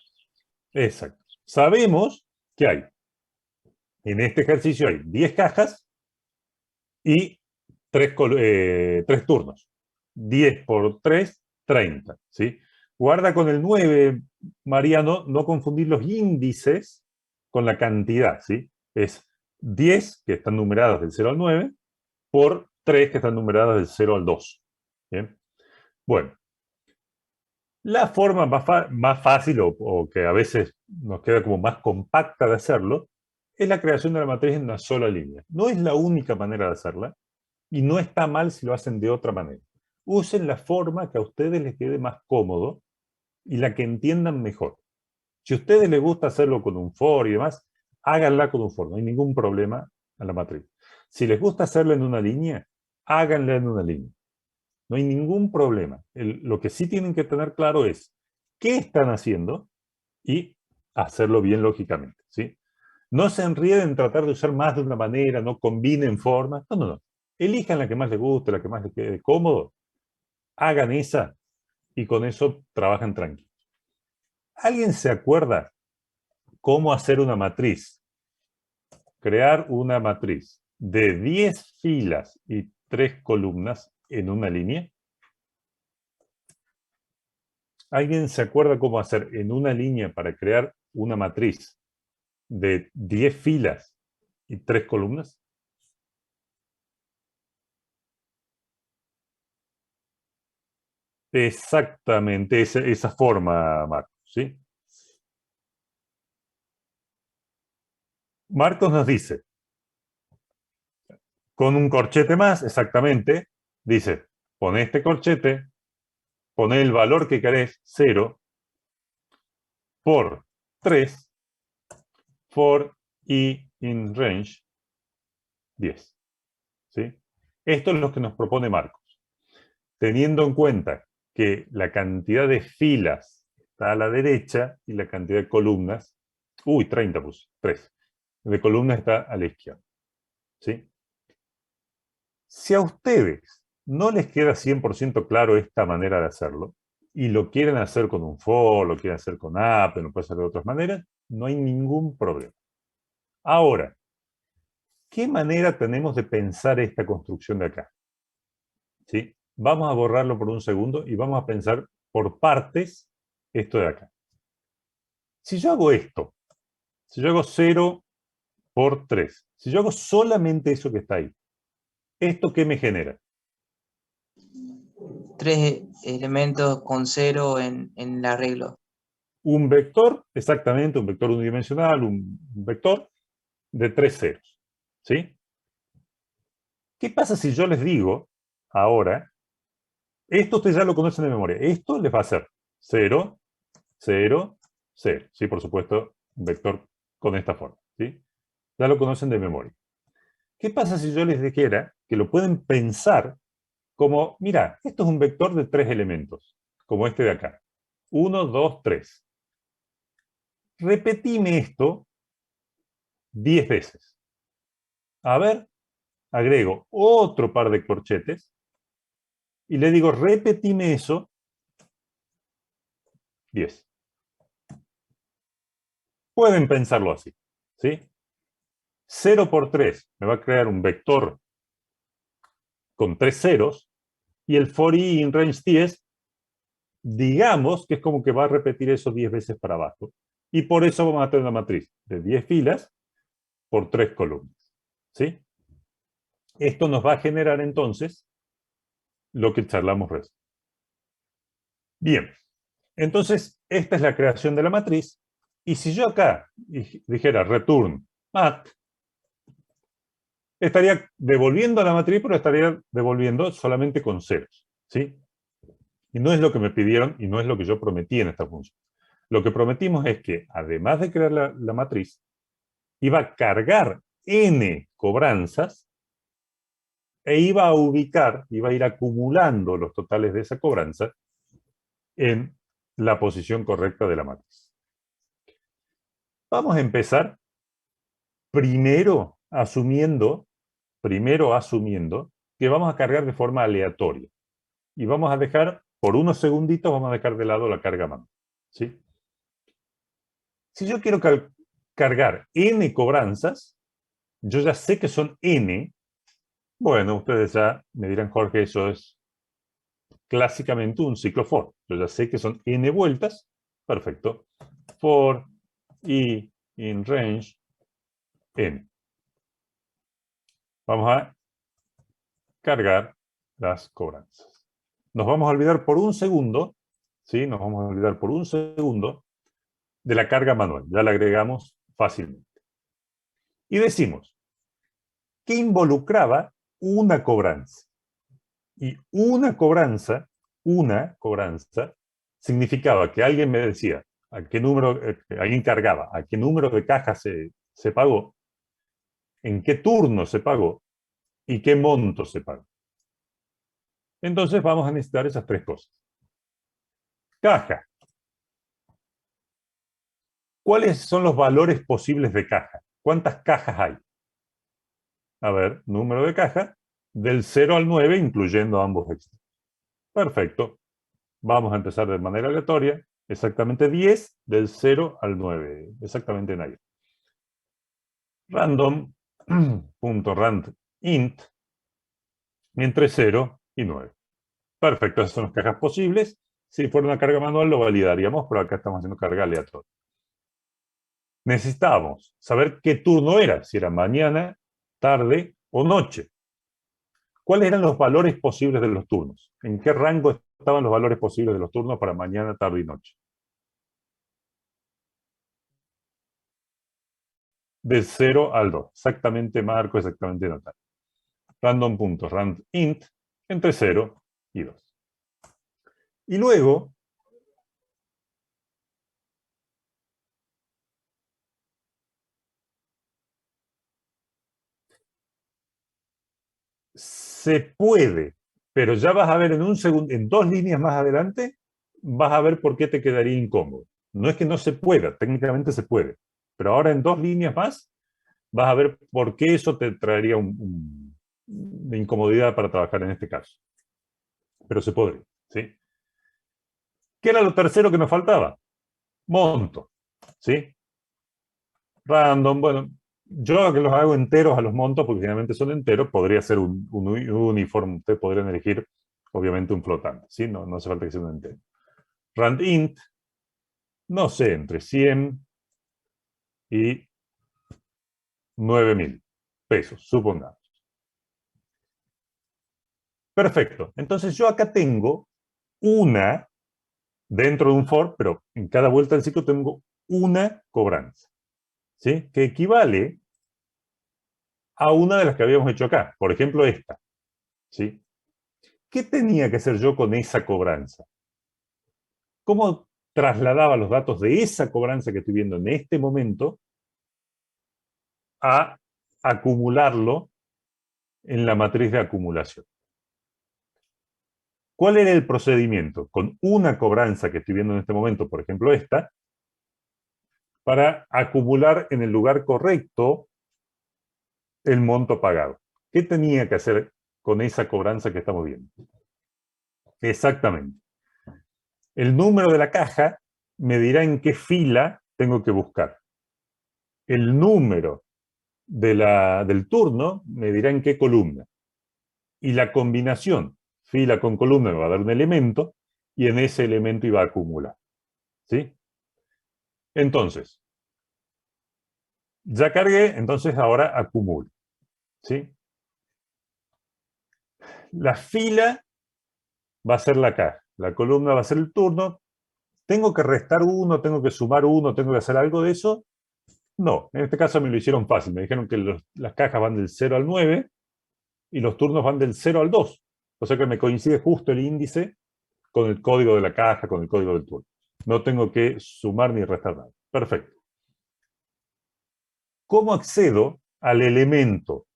Exacto. Sabemos que hay, en este ejercicio hay 10 cajas y 3 turnos. 10 por 3, 30. ¿Sí? Guarda con el 9, Mariano, no confundir los índices con la cantidad. ¿Sí? Es 10, que están numeradas del 0 al 9, por 3, que están numeradas del 0 al 2. ¿Bien? Bueno. La forma más fácil o que a veces nos queda como más compacta de hacerlo es la creación de la matriz en una sola línea. No es la única manera de hacerla y no está mal si lo hacen de otra manera. Usen la forma que a ustedes les quede más cómodo y la que entiendan mejor. Si a ustedes les gusta hacerlo con un for y demás, háganla con un for, no hay ningún problema a la matriz. Si les gusta hacerla en una línea, háganla en una línea. No hay ningún problema. Lo que sí tienen que tener claro es qué están haciendo y hacerlo bien lógicamente. ¿Sí? No se enrieden en tratar de usar más de una manera, no combinen formas. No, no, no. Elijan la que más les guste, la que más les quede cómodo. Hagan esa y con eso trabajan tranquilos. ¿Alguien se acuerda cómo hacer una matriz? Crear una matriz de 10 filas y 3 columnas en una línea. ¿Alguien se acuerda cómo hacer en una línea para crear una matriz de 10 filas y 3 columnas? Exactamente esa forma, Marcos. ¿Sí? Marcos nos dice, con un corchete más, exactamente, dice, pon este corchete, pon el valor que querés, 0, por 3, for i in range 10. ¿Sí? Esto es lo que nos propone Marcos. Teniendo en cuenta que la cantidad de filas está a la derecha y la cantidad de columnas, 30 puse, 3, de columnas está a la izquierda. ¿Sí? Si a ustedes no les queda 100% claro esta manera de hacerlo, y lo quieren hacer con un for, lo quieren hacer con app, lo pueden hacer de otras maneras, no hay ningún problema. Ahora, ¿qué manera tenemos de pensar esta construcción de acá? ¿Sí? Vamos a borrarlo por un segundo y vamos a pensar por partes esto de acá. Si yo hago esto, si yo hago 0 por 3, si yo hago solamente eso que está ahí, ¿esto qué me genera? 3 elementos con 0 en el arreglo. Un vector, exactamente, un vector unidimensional, un vector de 3 ceros. ¿Sí? ¿Qué pasa si yo les digo ahora Esto ustedes ya lo conocen de memoria. Esto les va a ser 0, 0, 0. ¿Sí? Por supuesto, un vector con esta forma. ¿Sí? Ya lo conocen de memoria. ¿Qué pasa si yo les dijera que lo pueden pensar como, mira, esto es un vector de 3 elementos, como este de acá. 1, 2, 3. Repetime esto 10 veces. A ver, agrego otro par de corchetes y le digo, repetime eso 10. Pueden pensarlo así, ¿sí? 0 por 3 me va a crear un vector con 3 ceros y el for i in range 10, digamos que es como que va a repetir eso 10 veces para abajo. Y por eso vamos a tener una matriz de 10 filas por 3 columnas, ¿sí? Esto nos va a generar entonces lo que charlamos recién. Bien, entonces esta es la creación de la matriz. Y si yo acá dijera return mat, estaría devolviendo la matriz, pero estaría devolviendo solamente con ceros, ¿sí? Y no es lo que me pidieron y no es lo que yo prometí en esta función. Lo que prometimos es que, además de crear la matriz, iba a cargar n cobranzas e iba a ubicar, iba a ir acumulando los totales de esa cobranza en la posición correcta de la matriz. Vamos a empezar primero asumiendo que vamos a cargar de forma aleatoria. Y vamos a dejar, por unos segunditos, vamos a dejar de lado la carga manual, ¿sí? Si yo quiero cargar n cobranzas, yo ya sé que son n. Bueno, ustedes ya me dirán, Jorge, eso es clásicamente un ciclo for. Yo ya sé que son n vueltas. Perfecto. For i in range n. Vamos a cargar las cobranzas. Nos vamos a olvidar por un segundo, ¿sí? Nos vamos a olvidar por un segundo de la carga manual. Ya la agregamos fácilmente. Y decimos que involucraba una cobranza. Y una cobranza significaba que alguien me decía a qué número, alguien cargaba, a qué número de cajas se pagó, en qué turno se pagó y qué monto se pagó. Entonces vamos a necesitar esas tres cosas. Caja. ¿Cuáles son los valores posibles de caja? ¿Cuántas cajas hay? A ver, número de caja del 0 al 9, incluyendo ambos extremos. Perfecto. Vamos a empezar de manera aleatoria. Exactamente 10 del 0 al 9. Exactamente nadie. Random.rand int entre 0 y 9. Perfecto, esas son las cajas posibles. Si fuera una carga manual lo validaríamos, pero acá estamos haciendo carga aleatoria. Necesitábamos saber qué turno era, si era mañana, tarde o noche. ¿Cuáles eran los valores posibles de los turnos? ¿En qué rango estaban los valores posibles de los turnos para mañana, tarde y noche? De 0 al 2. Exactamente marco, exactamente notar. Random.randint entre 0 y 2. Y luego, se puede, pero ya vas a ver en un segundo, en 2 líneas más adelante, vas a ver por qué te quedaría incómodo. No es que no se pueda, técnicamente se puede, pero ahora en 2 líneas más vas a ver por qué eso te traería de incomodidad para trabajar en este caso. Pero se podría, ¿sí? ¿Qué era lo tercero que nos faltaba? Monto, ¿sí? Random, bueno, yo que los hago enteros a los montos, porque generalmente son enteros, podría ser un uniforme. Ustedes podrían elegir, obviamente, un flotante, ¿sí? No hace falta que sea un entero. Randint, no sé, entre 100 y 9.000 pesos, supongamos. Perfecto. Entonces yo acá tengo una, dentro de un for, pero en cada vuelta del ciclo tengo una cobranza, ¿sí? Que equivale a una de las que habíamos hecho acá. Por ejemplo, esta, ¿sí? ¿Qué tenía que hacer yo con esa cobranza? ¿Cómo trasladaba los datos de esa cobranza que estoy viendo en este momento a acumularlo en la matriz de acumulación? ¿Cuál era el procedimiento? Con una cobranza que estoy viendo en este momento, por ejemplo esta, para acumular en el lugar correcto el monto pagado. ¿Qué tenía que hacer con esa cobranza que estamos viendo? Exactamente. El número de la caja me dirá en qué fila tengo que buscar. El número del turno me dirá en qué columna. Y la combinación fila con columna me va a dar un elemento y en ese elemento iba a acumular. ¿Sí? Entonces, ya cargué, entonces ahora acumulo. ¿Sí? La fila va a ser la caja, la columna va a ser el turno. ¿Tengo que restar uno, tengo que sumar uno, tengo que hacer algo de eso? No, en este caso me lo hicieron fácil. Me dijeron que las cajas van del 0 al 9 y los turnos van del 0 al 2. O sea que me coincide justo el índice con el código de la caja, con el código del turno. No tengo que sumar ni restar nada. Perfecto. ¿Cómo accedo al elemento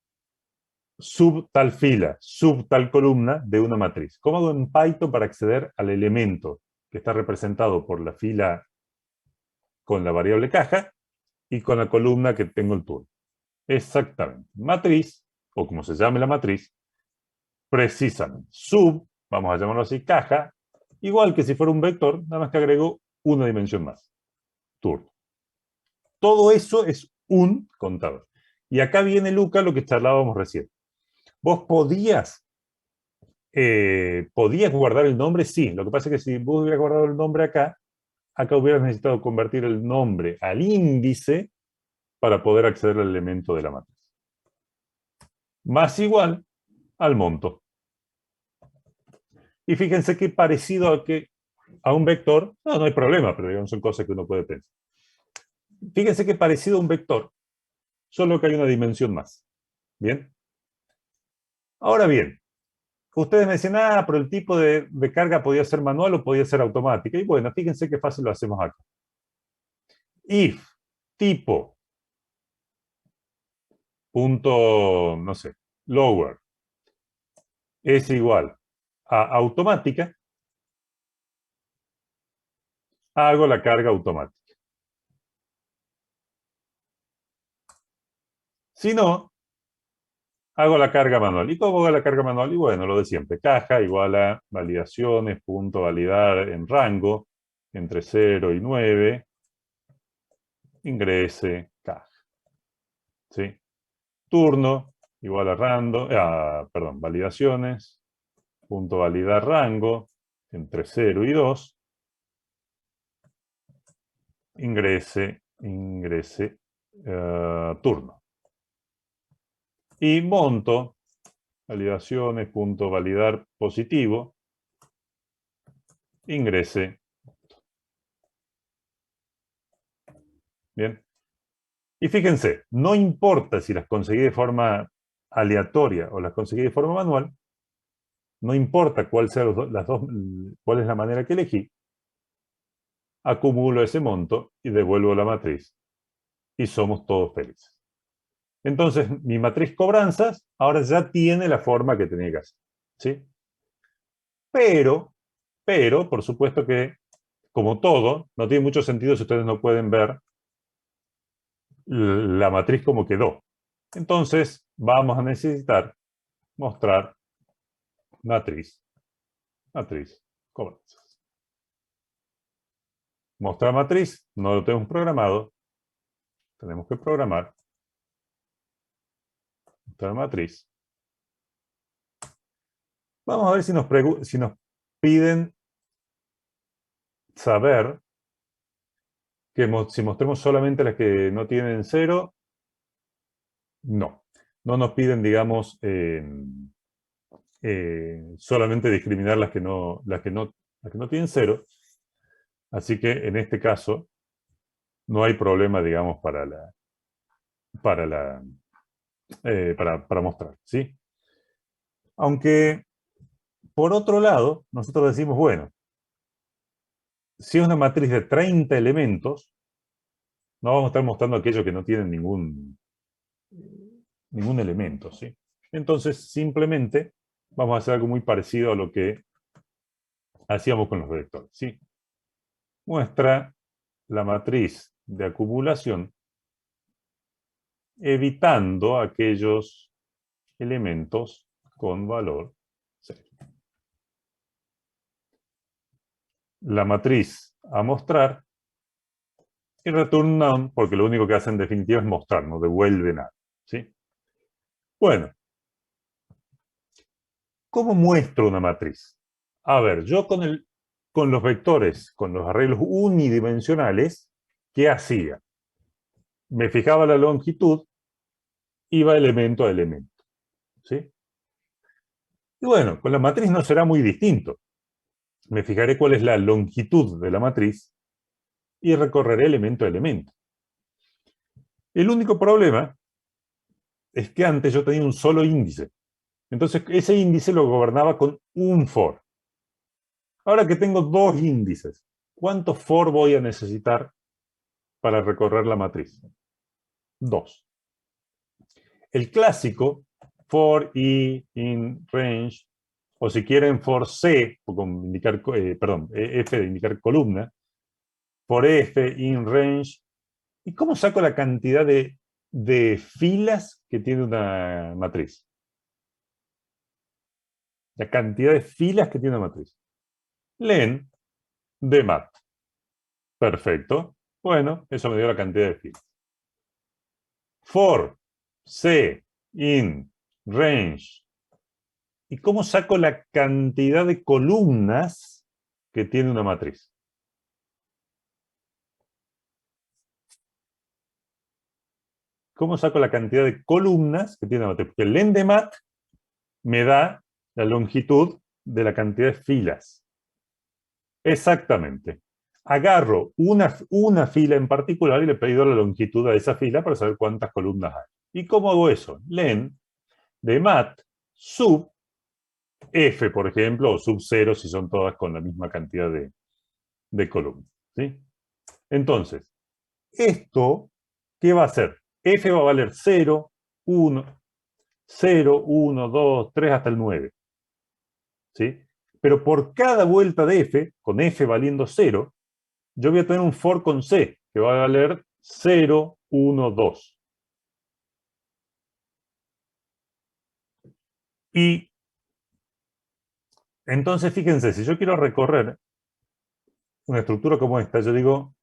sub tal fila, sub tal columna de una matriz? ¿Cómo hago en Python para acceder al elemento que está representado por la fila con la variable caja y con la columna que tengo el turno? Exactamente. Matriz, o como se llame la matriz, precisamente. Sub, vamos a llamarlo así, caja, igual que si fuera un vector, nada más que agrego una dimensión más. Turno. Todo eso es un contador. Y acá viene, Luca, lo que charlábamos recién. ¿Vos podías guardar el nombre? Sí. Lo que pasa es que si vos hubieras guardado el nombre acá hubieras necesitado convertir el nombre al índice para poder acceder al elemento de la matriz. Más igual al monto. Y fíjense qué parecido a un vector, no hay problema, pero digamos son cosas que uno puede pensar. Fíjense qué parecido a un vector, solo que hay una dimensión más. ¿Bien? Ahora bien, ustedes me dicen, pero el tipo de carga podía ser manual o podía ser automática. Y bueno, fíjense qué fácil lo hacemos acá. If tipo punto, no sé, lower es igual a automática, hago la carga automática. Si no, hago la carga manual. ¿Y cómo hago la carga manual? Y bueno, lo de siempre. Caja igual a validaciones, punto validar en rango, entre 0 y 9, ingrese, caja. ¿Sí? Turno igual a random, validaciones, punto validar rango, entre 0 y 2, ingrese, turno. Y monto, validaciones, punto validar positivo, ingrese. Bien. Y fíjense, no importa si las conseguí de forma aleatoria o las conseguí de forma manual, no importa cuál sea cuál es la manera que elegí, acumulo ese monto y devuelvo la matriz. Y somos todos felices. Entonces, mi matriz cobranzas ahora ya tiene la forma que tenía que hacer. ¿Sí? Pero, por supuesto que, como todo, no tiene mucho sentido si ustedes no pueden ver la matriz como quedó. Entonces, vamos a necesitar mostrar matriz, cobranzas. Mostrar matriz, no lo tenemos programado. Tenemos que programar. Mostrar matriz. Vamos a ver si nos piden saber que si mostremos solamente las que no tienen 0, no. No nos piden, digamos, solamente discriminar las que no tienen 0. Así que en este caso no hay problema, digamos, para mostrar, ¿sí? Aunque por otro lado, nosotros decimos, bueno, si es una matriz de 30 elementos, no vamos a estar mostrando aquellos que no tienen ningún elemento, ¿sí? Entonces, simplemente vamos a hacer algo muy parecido a lo que hacíamos con los vectores, ¿sí? Muestra la matriz de acumulación evitando aquellos elementos con valor 0. La matriz a mostrar y return none, porque lo único que hace en definitiva es mostrar, no devuelve nada, ¿sí? Bueno, ¿cómo muestro una matriz? A ver, yo con los vectores, con los arreglos unidimensionales, ¿qué hacía? Me fijaba la longitud, iba elemento a elemento, ¿sí? Y bueno, con la matriz no será muy distinto. Me fijaré cuál es la longitud de la matriz y recorreré elemento a elemento. El único problema es que antes yo tenía un solo índice. Entonces ese índice lo gobernaba con un for. Ahora que tengo dos índices, ¿cuántos for voy a necesitar para recorrer la matriz? 2. El clásico, for i in range, o si quieren for c, con indicar, f de indicar columna, for f in range. ¿Y cómo saco la cantidad de filas que tiene una matriz? La cantidad de filas que tiene una matriz. Len de mat. Perfecto. Bueno, eso me dio la cantidad de filas. For c in range. ¿Y cómo saco la cantidad de columnas que tiene una matriz? ¿Cómo saco la cantidad de columnas que tiene una matriz? Porque el len de mat me da la longitud de la cantidad de filas. Exactamente. Agarro una fila en particular y le pido la longitud de esa fila para saber cuántas columnas hay. ¿Y cómo hago eso? Len de mat sub f, por ejemplo, o sub 0 si son todas con la misma cantidad de columnas, ¿sí? Entonces, esto, ¿qué va a hacer? F va a valer 0, 1, 0, 1, 2, 3 hasta el 9. ¿Sí? Pero por cada vuelta de f, con f valiendo 0, yo voy a tener un for con c, que va a valer 0, 1, 2. Y entonces, fíjense, si yo quiero recorrer una estructura como esta, yo digo,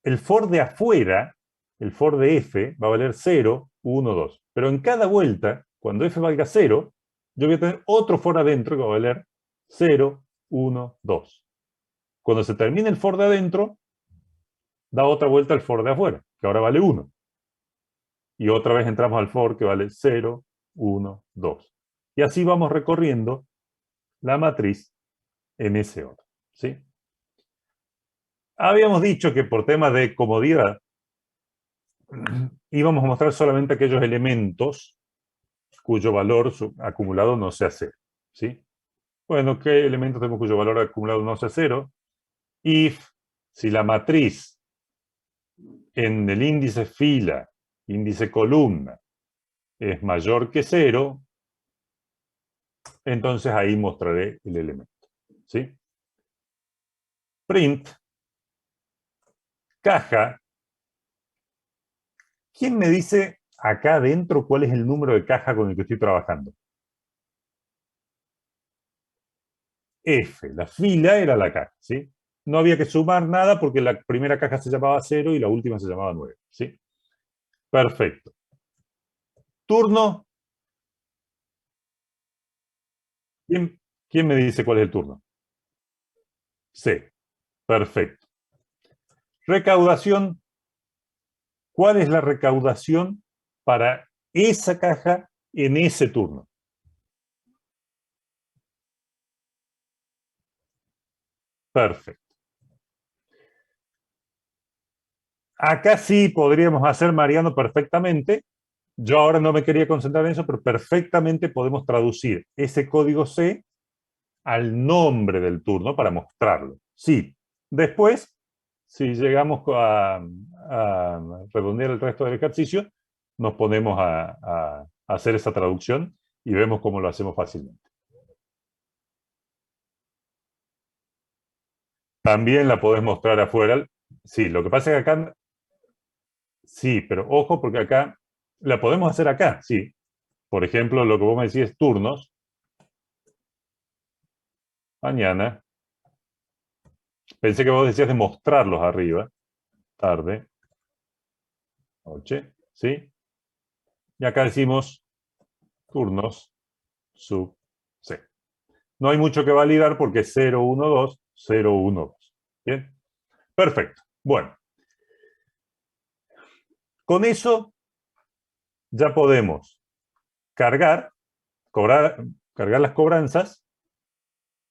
el for de afuera, el for de f, va a valer 0, 1, 2. Pero en cada vuelta, cuando f valga 0, yo voy a tener otro for adentro que va a valer 0, 1, 2. Cuando se termine el for de adentro, da otra vuelta al for de afuera, que ahora vale 1. Y otra vez entramos al for que vale 0, 1, 2. Y así vamos recorriendo la matriz en ese orden, ¿sí? Habíamos dicho que por temas de comodidad íbamos a mostrar solamente aquellos elementos cuyo valor acumulado no sea 0, ¿sí? Bueno, ¿qué elementos tenemos cuyo valor acumulado no sea 0? If, si la matriz en el índice fila, índice columna, es mayor que 0, entonces ahí mostraré el elemento, ¿sí? Print, caja. ¿Quién me dice acá adentro cuál es el número de caja con el que estoy trabajando? F, la fila era la caja, ¿sí? No había que sumar nada porque la primera caja se llamaba 0 y la última se llamaba 9, ¿sí? Perfecto. Turno. ¿Quién me dice cuál es el turno? C. Perfecto. Recaudación. ¿Cuál es la recaudación para esa caja en ese turno? Perfecto. Acá sí podríamos hacer, Mariano, perfectamente. Yo ahora no me quería concentrar en eso, pero perfectamente podemos traducir ese código C al nombre del turno para mostrarlo. Sí. Después, si llegamos a redondear el resto del ejercicio, nos ponemos a hacer esa traducción y vemos cómo lo hacemos fácilmente. También la podés mostrar afuera. Sí, lo que pasa es que acá... Sí, pero ojo porque acá... La podemos hacer acá, sí. Por ejemplo, lo que vos me decís es turnos. Mañana. Pensé que vos decías de mostrarlos arriba. Tarde. Noche. ¿Sí? Y acá decimos turnos sub C. No hay mucho que validar porque es 0, 1, 2, 0, 1, 2. ¿Bien? Perfecto. Bueno. Con eso ya podemos cargar las cobranzas,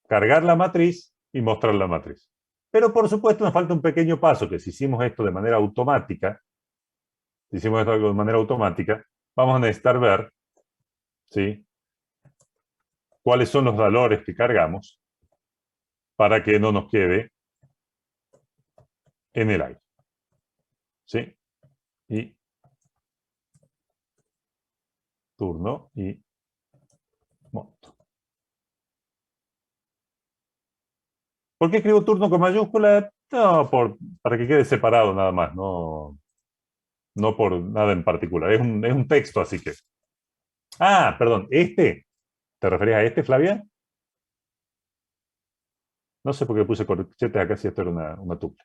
cargar la matriz y mostrar la matriz. Pero por supuesto nos falta un pequeño paso, que si hicimos esto de manera automática, vamos a necesitar ver, ¿sí?, cuáles son los valores que cargamos para que no nos quede en el aire. ¿Sí? Y turno y monto. ¿Por qué escribo turno con mayúscula? No, para que quede separado nada más, no por nada en particular. Es un texto, así que... Ah, perdón, ¿este? ¿Te referías a este, Flavia? No sé por qué puse corchetes acá si esto era una tuple.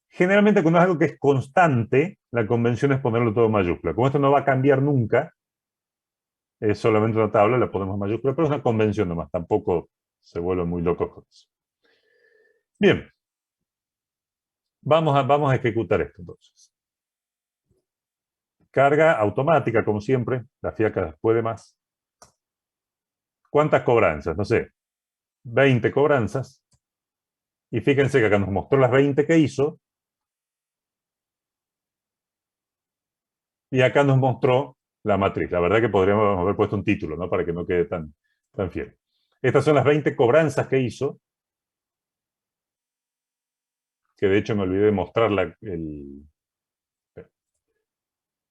Generalmente cuando es algo que es constante, la convención es ponerlo todo en mayúscula. Como esto no va a cambiar nunca, es solamente una tabla, la ponemos en mayúscula, pero es una convención nomás, tampoco se vuelven muy locos con eso. Bien. Vamos a ejecutar esto entonces. Carga automática, como siempre. La fiaca puede más. ¿Cuántas cobranzas? No sé. 20 cobranzas. Y fíjense que acá nos mostró las 20 que hizo. Y acá nos mostró la matriz. La verdad que podríamos haber puesto un título, ¿no? Para que no quede tan fiel. Estas son las 20 cobranzas que hizo. Que de hecho me olvidé de mostrar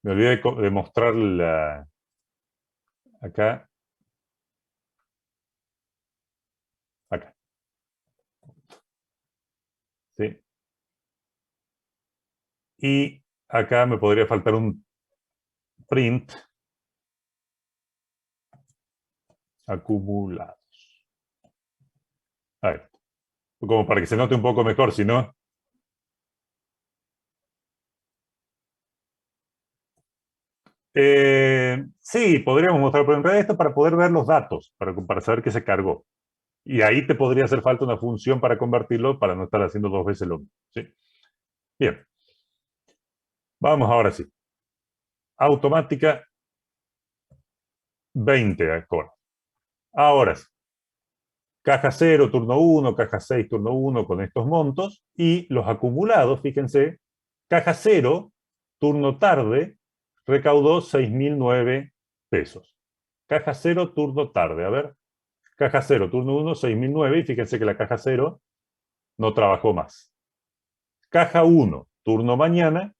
me olvidé de mostrar acá. Acá. ¿Sí? Y acá me podría faltar un print acumulados. A ver, como para que se note un poco mejor, si no... sí, podríamos mostrar, pero en realidad esto para poder ver los datos, para saber que se cargó. Y ahí te podría hacer falta una función para convertirlo, para no estar haciendo dos veces lo mismo. ¿Sí? Bien. Vamos ahora sí. Automática 20 ahora. Ahora sí. Caja 0, turno 1, caja 6, turno 1, con estos montos. Y los acumulados, fíjense, caja 0, turno tarde, recaudó 6.009 pesos. Caja 0, turno tarde. A ver. Caja 0, turno 1, 6.009. Y fíjense que la caja 0 no trabajó más. Caja 1, turno mañana,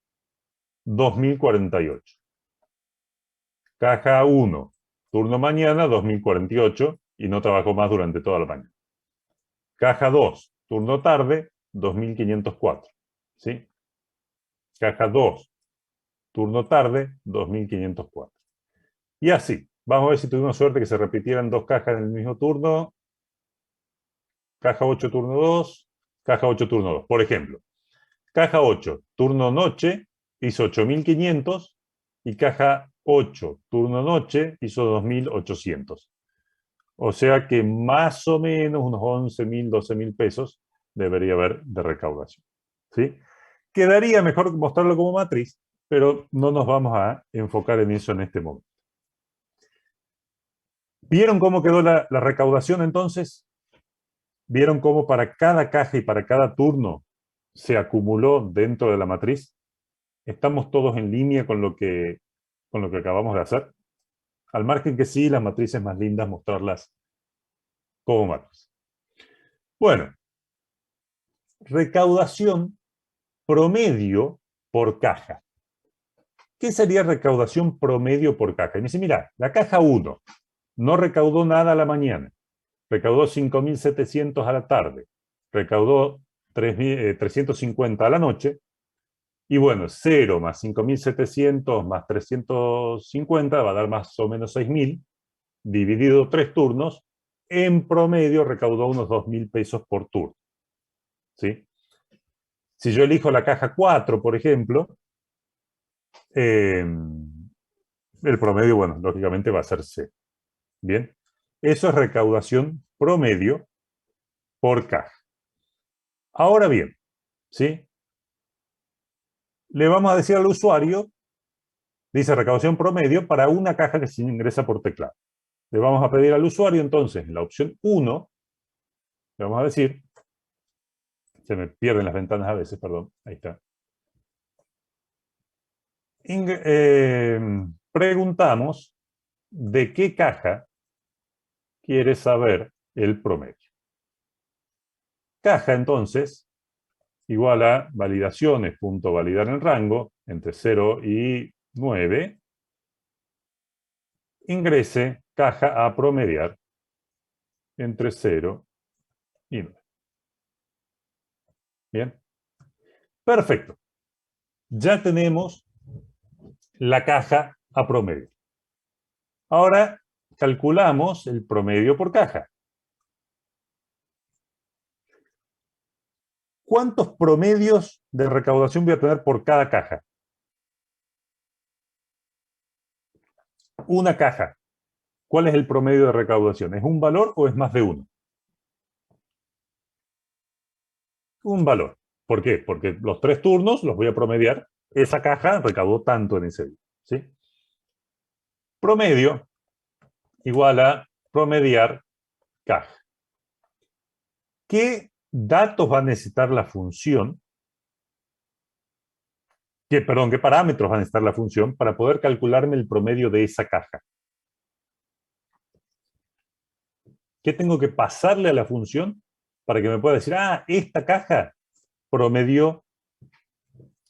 2.048. Caja 1, turno mañana, 2.048. Y no trabajó más durante toda la mañana. Caja 2, turno tarde, 2.504. ¿Sí? Caja 2, turno tarde, 2.504. Y así. Vamos a ver si tuvimos suerte que se repitieran dos cajas en el mismo turno. Caja 8, turno 2. Caja 8, turno 2. Por ejemplo, caja 8, turno noche, hizo 8.500. Y caja 8, turno noche, hizo 2.800. O sea que más o menos unos 11.000, 12.000 pesos debería haber de recaudación. ¿Sí? Quedaría mejor mostrarlo como matriz, pero no nos vamos a enfocar en eso en este momento. ¿Vieron cómo quedó la recaudación entonces? ¿Vieron cómo para cada caja y para cada turno se acumuló dentro de la matriz? ¿Estamos todos en línea con lo que acabamos de hacer? Al margen que sí, las matrices más lindas mostrarlas como matriz. Bueno, recaudación promedio por caja. ¿Qué sería recaudación promedio por caja? Y me dice, mira, la caja 1 no recaudó nada a la mañana, recaudó 5.700 a la tarde, recaudó 350 a la noche, y bueno, 0 más 5.700 más 350 va a dar más o menos 6.000, dividido 3 turnos, en promedio recaudó unos 2.000 pesos por turno. ¿Sí? Si yo elijo la caja 4, por ejemplo, el promedio, bueno, lógicamente va a ser C. Bien, eso es recaudación promedio por caja. Ahora bien, ¿sí? Le vamos a decir al usuario, dice recaudación promedio para una caja que se ingresa por teclado. Le vamos a pedir al usuario entonces, en la opción 1, le vamos a decir, se me pierden las ventanas a veces, perdón, ahí está. Preguntamos de qué caja quiere saber el promedio. Caja, entonces, igual a validaciones, punto validar en rango, entre 0 y 9, ingrese caja a promediar entre 0 y 9. Bien. Perfecto. Ya tenemos la caja a promedio. Ahora calculamos el promedio por caja. ¿Cuántos promedios de recaudación voy a tener por cada caja? Una caja. ¿Cuál es el promedio de recaudación? ¿Es un valor o es más de uno? Un valor. ¿Por qué? Porque los 3 turnos los voy a promediar. Esa caja recaudó tanto en ese día. ¿Sí? Promedio igual a promediar caja. ¿Qué datos va a necesitar la función? ¿Qué parámetros va a necesitar la función para poder calcularme el promedio de esa caja? ¿Qué tengo que pasarle a la función para que me pueda decir, ah, esta caja promedió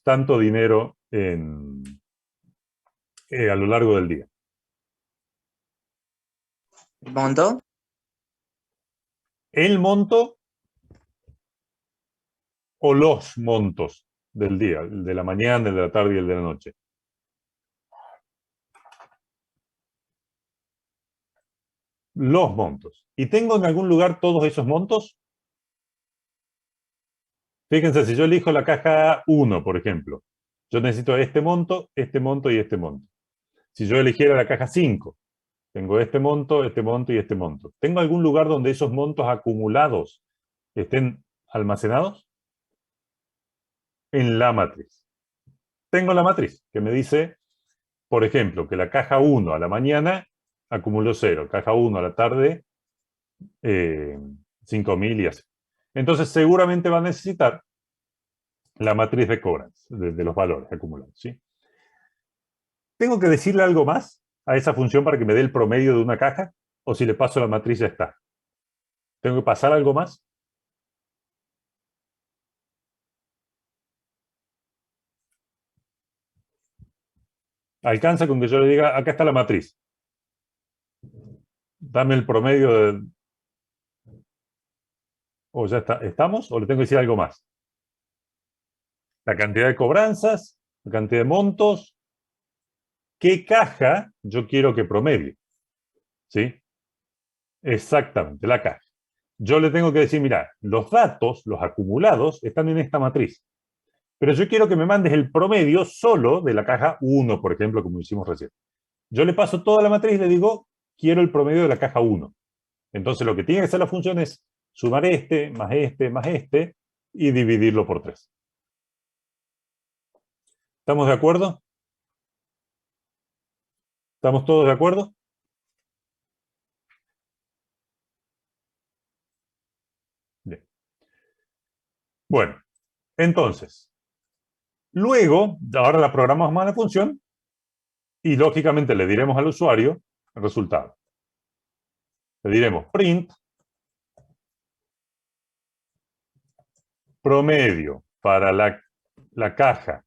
tanto dinero a lo largo del día? ¿Monto? ¿El monto o los montos del día? El de la mañana, el de la tarde y el de la noche. Los montos. ¿Y tengo en algún lugar todos esos montos? Fíjense, si yo elijo la caja 1, por ejemplo, yo necesito este monto y este monto. Si yo eligiera la caja 5, tengo este monto y este monto. ¿Tengo algún lugar donde esos montos acumulados estén almacenados? En la matriz. Tengo la matriz que me dice, por ejemplo, que la caja 1 a la mañana acumuló 0, caja 1 a la tarde 5.000 y así. Entonces seguramente va a necesitar la matriz de cobranza, de los valores acumulados. ¿Sí? ¿Tengo que decirle algo más a esa función para que me dé el promedio de una caja? ¿O si le paso la matriz ya está? ¿Tengo que pasar algo más? Alcanza con que yo le diga, acá está la matriz. Dame el promedio de... ¿O ya está? ¿Estamos? ¿O le tengo que decir algo más? La cantidad de cobranzas, la cantidad de montos, ¿qué caja yo quiero que promedie? ¿Sí? Exactamente, la caja. Yo le tengo que decir, mira, los datos, los acumulados, están en esta matriz. Pero yo quiero que me mandes el promedio solo de la caja 1, por ejemplo, como hicimos recién. Yo le paso toda la matriz y le digo, quiero el promedio de la caja 1. Entonces lo que tiene que hacer la función es sumar este, más este, y dividirlo por 3. ¿Estamos de acuerdo? ¿Estamos todos de acuerdo? Bien. Bueno, entonces, luego, ahora la programamos a la función y lógicamente le diremos al usuario el resultado. Le diremos print promedio para la caja,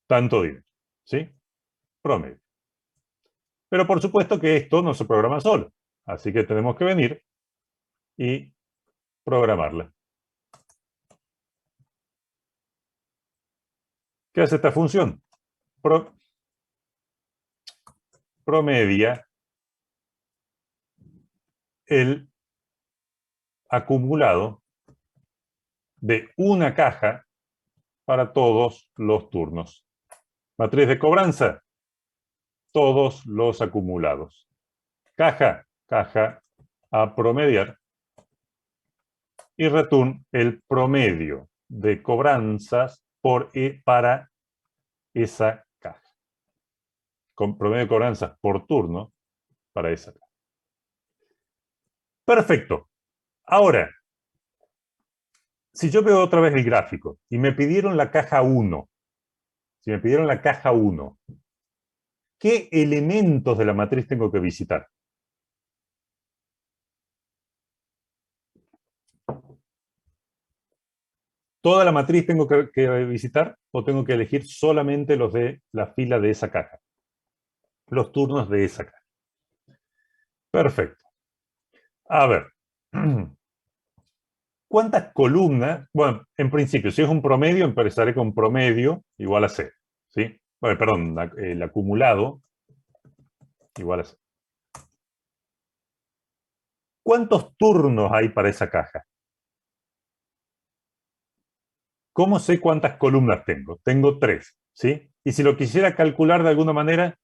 tanto dinero, ¿sí? Promedio. Pero por supuesto que esto no se programa solo, así que tenemos que venir y programarla. ¿Qué hace esta función? Promedia el acumulado de una caja para todos los turnos. Matriz de cobranza, todos los acumulados. Caja a promediar. Y return el promedio de cobranzas para esa caja. Con promedio de cobranzas por turno para esa caja. Perfecto. Ahora, si yo veo otra vez el gráfico y me pidieron la caja 1, si me pidieron la caja 1, ¿qué elementos de la matriz tengo que visitar? ¿Toda la matriz tengo que visitar o tengo que elegir solamente los de la fila de esa caja? Los turnos de esa caja. Perfecto. A ver. ¿Cuántas columnas? Bueno, en principio, si es un promedio, empezaré con promedio igual a 0. ¿Sí? Bueno, perdón, el acumulado igual a 0. ¿Cuántos turnos hay para esa caja? ¿Cómo sé cuántas columnas tengo? Tengo 3, ¿sí? Y si lo quisiera calcular de alguna manera,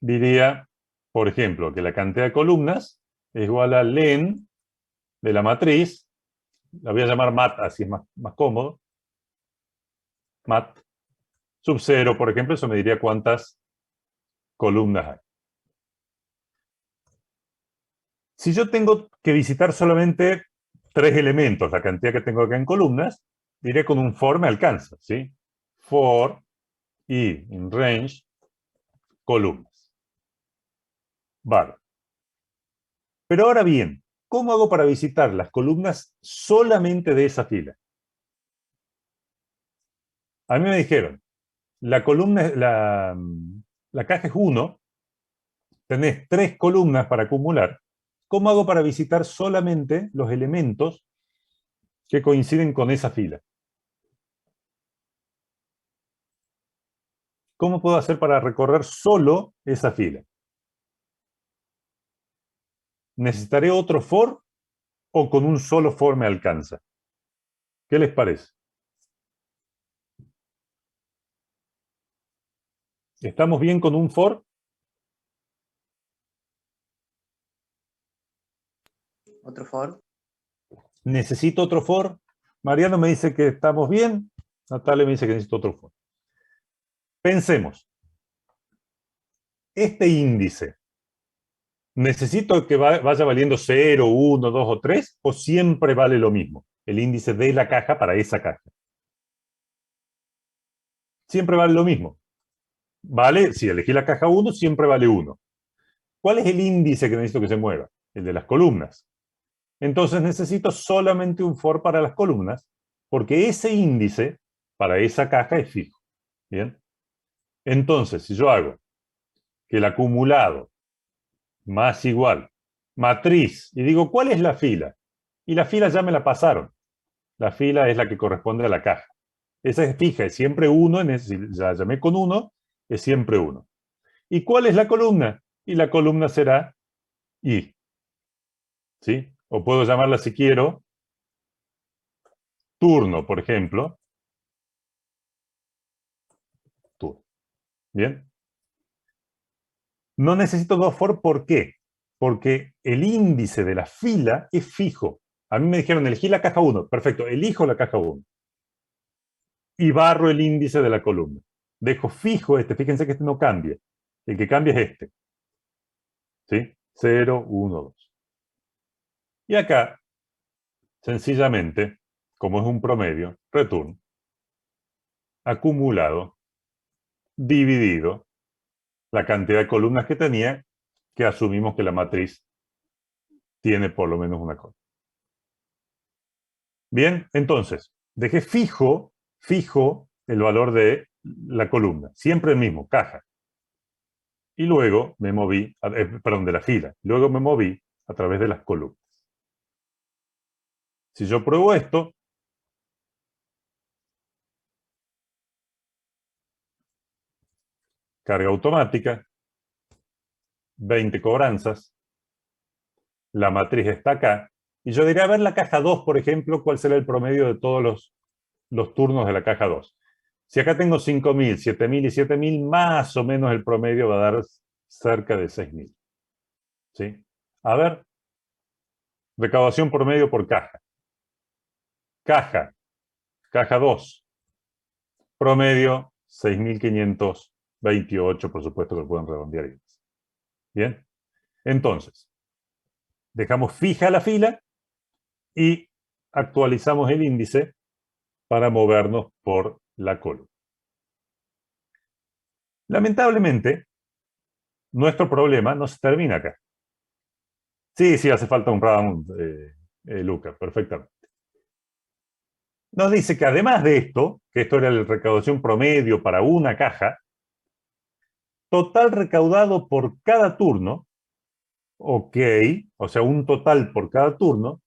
diría, por ejemplo, que la cantidad de columnas es igual a len de la matriz, la voy a llamar mat, así es más cómodo, mat, sub 0, por ejemplo, eso me diría cuántas columnas hay. Si yo tengo que visitar solamente 3 elementos, la cantidad que tengo acá en columnas, diré con un for me alcanza, ¿sí? For y in range columnas. Vale. Pero ahora bien, ¿cómo hago para visitar las columnas solamente de esa fila? A mí me dijeron, la caja es 1, tenés 3 columnas para acumular. ¿Cómo hago para visitar solamente los elementos que coinciden con esa fila? ¿Cómo puedo hacer para recorrer solo esa fila? ¿Necesitaré otro for o con un solo for me alcanza? ¿Qué les parece? ¿Estamos bien con un for? Otro for. ¿Necesito otro for? Mariano me dice que estamos bien. Natalia me dice que necesito otro for. Pensemos. Este índice, ¿necesito que vaya valiendo 0, 1, 2 o 3? ¿O siempre vale lo mismo? El índice de la caja para esa caja. Siempre vale lo mismo. Vale, si elegí la caja 1, siempre vale 1. ¿Cuál es el índice que necesito que se mueva? El de las columnas. Entonces necesito solamente un for para las columnas, porque ese índice para esa caja es fijo. ¿Bien? Entonces, si yo hago que el acumulado más igual matriz, y digo, ¿cuál es la fila? Y la fila ya me la pasaron. La fila es la que corresponde a la caja. Esa es fija, es siempre 1, si ya llamé con 1, es siempre 1. ¿Y cuál es la columna? Y la columna será I. ¿Sí? O puedo llamarla, si quiero, turno, por ejemplo. Turno. ¿Bien? No necesito dos for, ¿por qué? Porque el índice de la fila es fijo. A mí me dijeron, elegí la caja 1. Perfecto, elijo la caja 1. Y barro el índice de la columna. Dejo fijo este, fíjense que este no cambia. El que cambia es este. ¿Sí? 0, 1, 2. Y acá, sencillamente, como es un promedio, return, acumulado, dividido, la cantidad de columnas que tenía, que asumimos que la matriz tiene por lo menos una columna. Bien, entonces, dejé fijo el valor de la columna, siempre el mismo, caja. Y luego me moví, perdón, de la fila. Luego me moví a través de las columnas. Si yo pruebo esto, carga automática, 20 cobranzas, la matriz está acá, y yo diría, a ver la caja 2, por ejemplo, ¿cuál será el promedio de todos los turnos de la caja 2? Si acá tengo 5.000, 7.000 y 7.000, más o menos el promedio va a dar cerca de 6.000. ¿Sí? A ver, recaudación promedio por caja. Caja 2, promedio 6.528, por supuesto que lo pueden redondear. Bien, entonces, dejamos fija la fila y actualizamos el índice para movernos por la columna. Lamentablemente, nuestro problema no se termina acá. Sí, hace falta un round, Luca, perfectamente. Nos dice que además de esto, que esto era la recaudación promedio para una caja, total recaudado por cada turno, ok, o sea, un total por cada turno,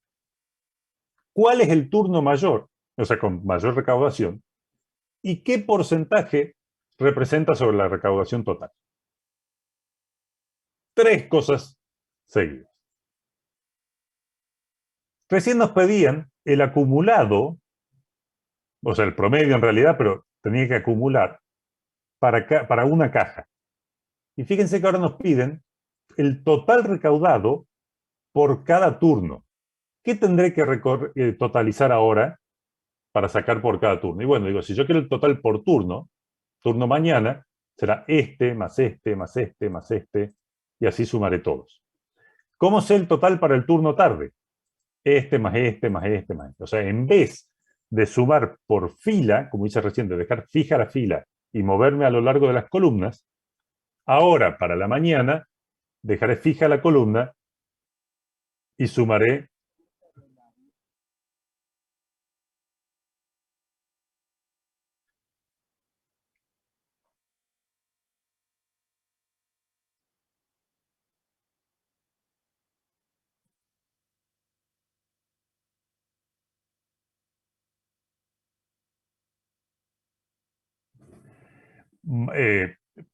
¿cuál es el turno mayor? O sea, con mayor recaudación, ¿y qué porcentaje representa sobre la recaudación total? Tres cosas seguidas. Recién nos pedían el acumulado, o sea, el promedio en realidad, pero tenía que acumular para una caja. Y fíjense que ahora nos piden el total recaudado por cada turno. ¿Qué tendré que totalizar ahora para sacar por cada turno? Y bueno, digo, si yo quiero el total por turno mañana, será este, más este, más este, más este, y así sumaré todos. ¿Cómo sé el total para el turno tarde? Este, más este, más este, más este. O sea, en vez de sumar por fila, como hice recién, de dejar fija la fila y moverme a lo largo de las columnas, ahora para la mañana dejaré fija la columna y sumaré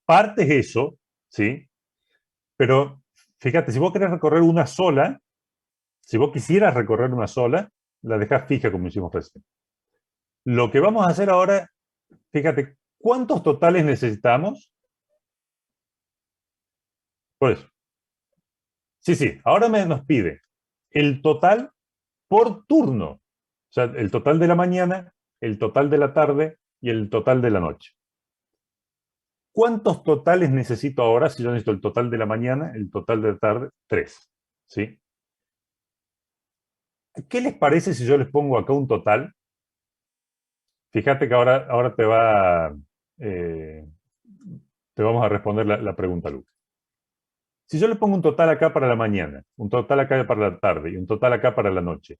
parte es eso, ¿sí? Pero fíjate, si vos querés recorrer una sola, si vos quisieras recorrer una sola, la dejás fija como hicimos recién. Lo que vamos a hacer ahora, fíjate, ¿cuántos totales necesitamos? Por eso. Sí, ahora nos pide el total por turno. O sea, el total de la mañana, el total de la tarde y el total de la noche. ¿Cuántos totales necesito ahora? Si yo necesito el total de la mañana, el total de la tarde, 3. ¿Sí? ¿Qué les parece si yo les pongo acá un total? Fíjate que ahora te vamos a responder la pregunta, Luca. Si yo le pongo un total acá para la mañana, un total acá para la tarde y un total acá para la noche,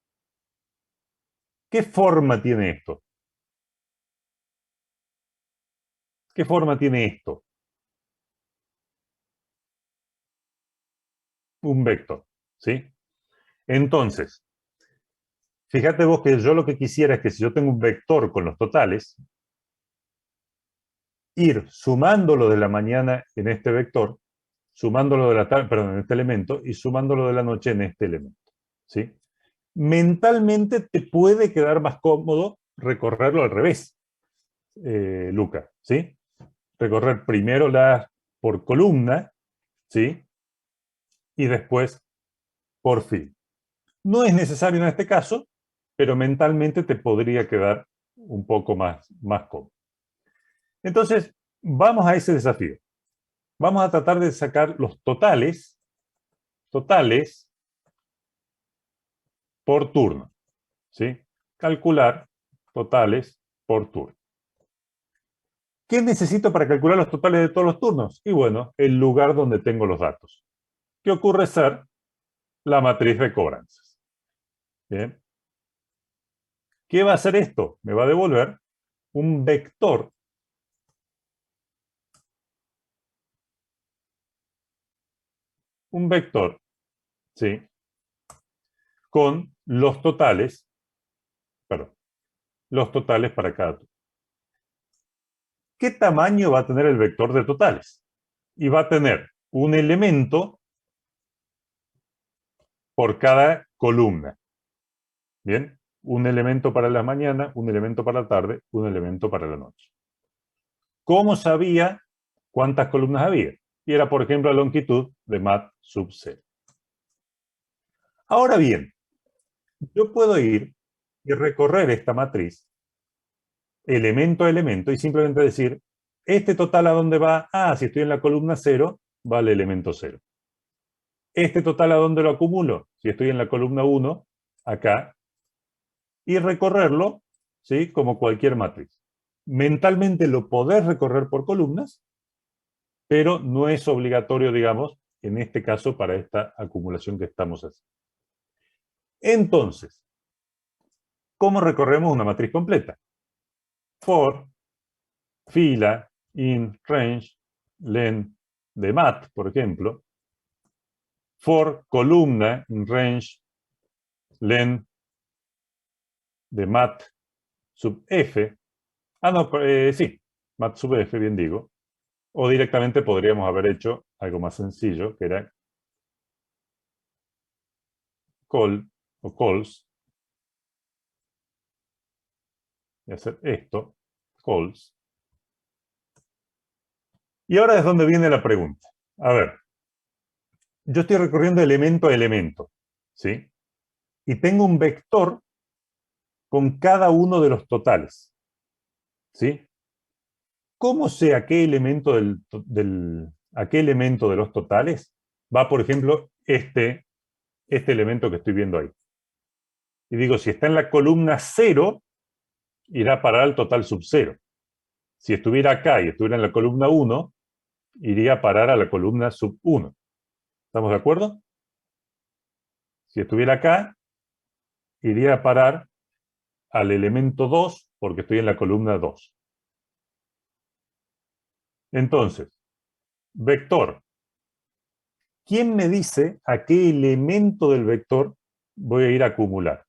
¿qué forma tiene esto? ¿Qué forma tiene esto? Un vector, ¿sí? Entonces, fíjate vos que yo lo que quisiera es que si yo tengo un vector con los totales, ir sumándolo de la mañana en este vector, sumándolo de la tarde, perdón, en este elemento, y sumándolo de la noche en este elemento, ¿sí? Mentalmente te puede quedar más cómodo recorrerlo al revés, Luca, ¿sí? Recorrer primero por columna, ¿sí? Y después por fila. No es necesario en este caso, pero mentalmente te podría quedar un poco más cómodo. Entonces, vamos a ese desafío. Vamos a tratar de sacar los totales por turno, ¿sí? Calcular totales por turno. ¿Qué necesito para calcular los totales de todos los turnos? Y bueno, el lugar donde tengo los datos. que ocurre ser la matriz de cobranzas. Bien. ¿Qué va a hacer esto? Me va a devolver un vector ¿sí? Con los totales, los totales para cada turno. ¿Qué tamaño va a tener el vector de totales? Y va a tener un elemento por cada columna. Bien, un elemento para la mañana, un elemento para la tarde, un elemento para la noche. ¿Cómo sabía cuántas columnas había? Y era, por ejemplo, la longitud de mat sub 0. Ahora bien, yo puedo ir y recorrer esta matriz elemento a elemento y simplemente decir, ¿este total a dónde va? Ah, si estoy en la columna 0, va al elemento 0. ¿Este total a dónde lo acumulo? Si estoy en la columna 1, acá. Y recorrerlo, ¿sí? Como cualquier matriz. Mentalmente lo podés recorrer por columnas, pero no es obligatorio, digamos, en este caso para esta acumulación que estamos haciendo. Entonces, ¿cómo recorremos una matriz completa? For, fila, in, range, len de mat, por ejemplo. For, columna, in, range, len de mat sub f. Ah, no, sí, mat sub f, bien digo. O directamente podríamos haber hecho algo más sencillo, que era call o calls. Y hacer esto, calls. Y ahora es donde viene la pregunta. A ver, yo estoy recorriendo elemento a elemento, ¿sí? Y tengo un vector con cada uno de los totales, ¿sí? ¿Cómo sé a qué elemento a qué elemento de los totales va, por ejemplo, este elemento que estoy viendo ahí? Y digo, si está en la columna 0, irá a parar al total sub 0. Si estuviera acá y estuviera en la columna 1, iría a parar a la columna sub 1. ¿Estamos de acuerdo? Si estuviera acá, iría a parar al elemento 2, porque estoy en la columna 2. Entonces, vector. ¿Quién me dice a qué elemento del vector voy a ir a acumular?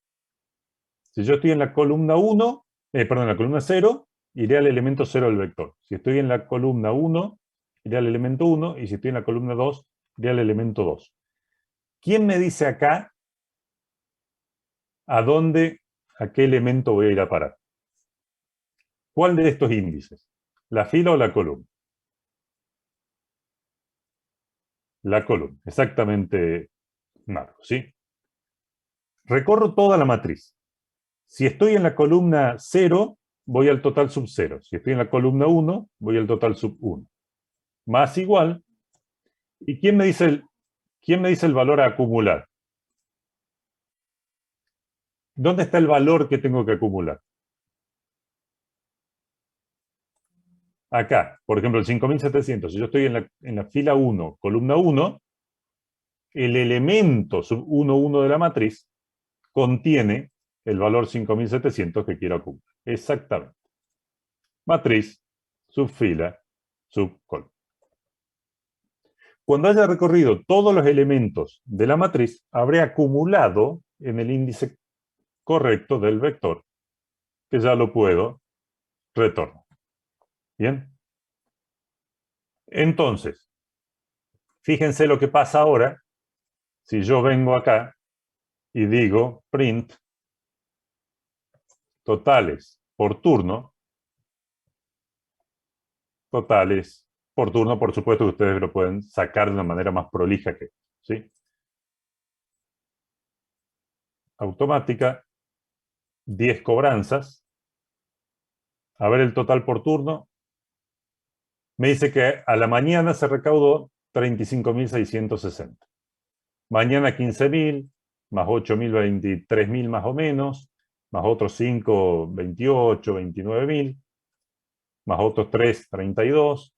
Si yo estoy en la columna 1, en la columna 0, iré al elemento 0 del vector. Si estoy en la columna 1, iré al elemento 1, y si estoy en la columna 2, iré al elemento 2. ¿Quién me dice acá a qué elemento voy a ir a parar? ¿Cuál de estos índices? ¿La fila o la columna? La columna, exactamente, Marco, ¿sí? Recorro toda la matriz. Si estoy en la columna 0, voy al total sub 0. Si estoy en la columna 1, voy al total sub 1. Más igual. ¿Y quién me dice el valor a acumular? ¿Dónde está el valor que tengo que acumular? Acá, por ejemplo, el 5700. Si yo estoy en la fila 1, columna 1, el elemento sub 1,1 de la matriz contiene el valor 5700 que quiero acumular. Exactamente. Matriz, subfila, subcolumna. Cuando haya recorrido todos los elementos de la matriz, habré acumulado en el índice correcto del vector, que ya lo puedo retornar. ¿Bien? Entonces, fíjense lo que pasa ahora si yo vengo acá y digo print totales por turno. Totales por turno, por supuesto que ustedes lo pueden sacar de una manera más prolija que, ¿sí? Automática, 10 cobranzas. A ver el total por turno. Me dice que a la mañana se recaudó 35.660. Mañana 15.000, más 8.000, 23.000 más o menos, más otros 5, 28, 29.000, más otros 3, 32,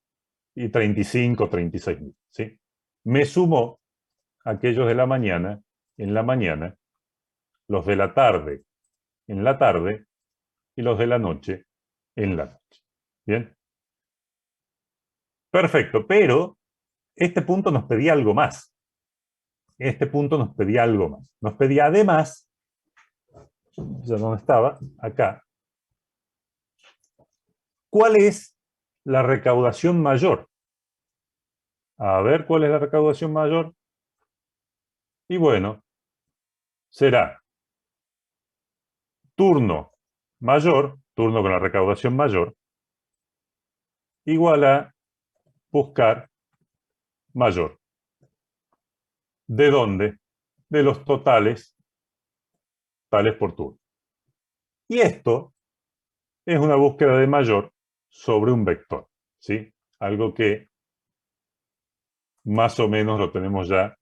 y 35, 36.000. ¿Sí? Me sumó aquellos de la mañana en la mañana, los de la tarde en la tarde y los de la noche en la noche. ¿Bien? Perfecto, pero este punto nos pedía algo más. Este punto nos pedía algo más. Nos pedía además, ya no estaba, acá, ¿cuál es la recaudación mayor? A ver, ¿cuál es la recaudación mayor? Y bueno, será turno mayor, turno con la recaudación mayor, igual a buscar mayor. ¿De dónde? De los totales por turno. Y esto es una búsqueda de mayor sobre un vector, ¿sí? Algo que más o menos lo tenemos ya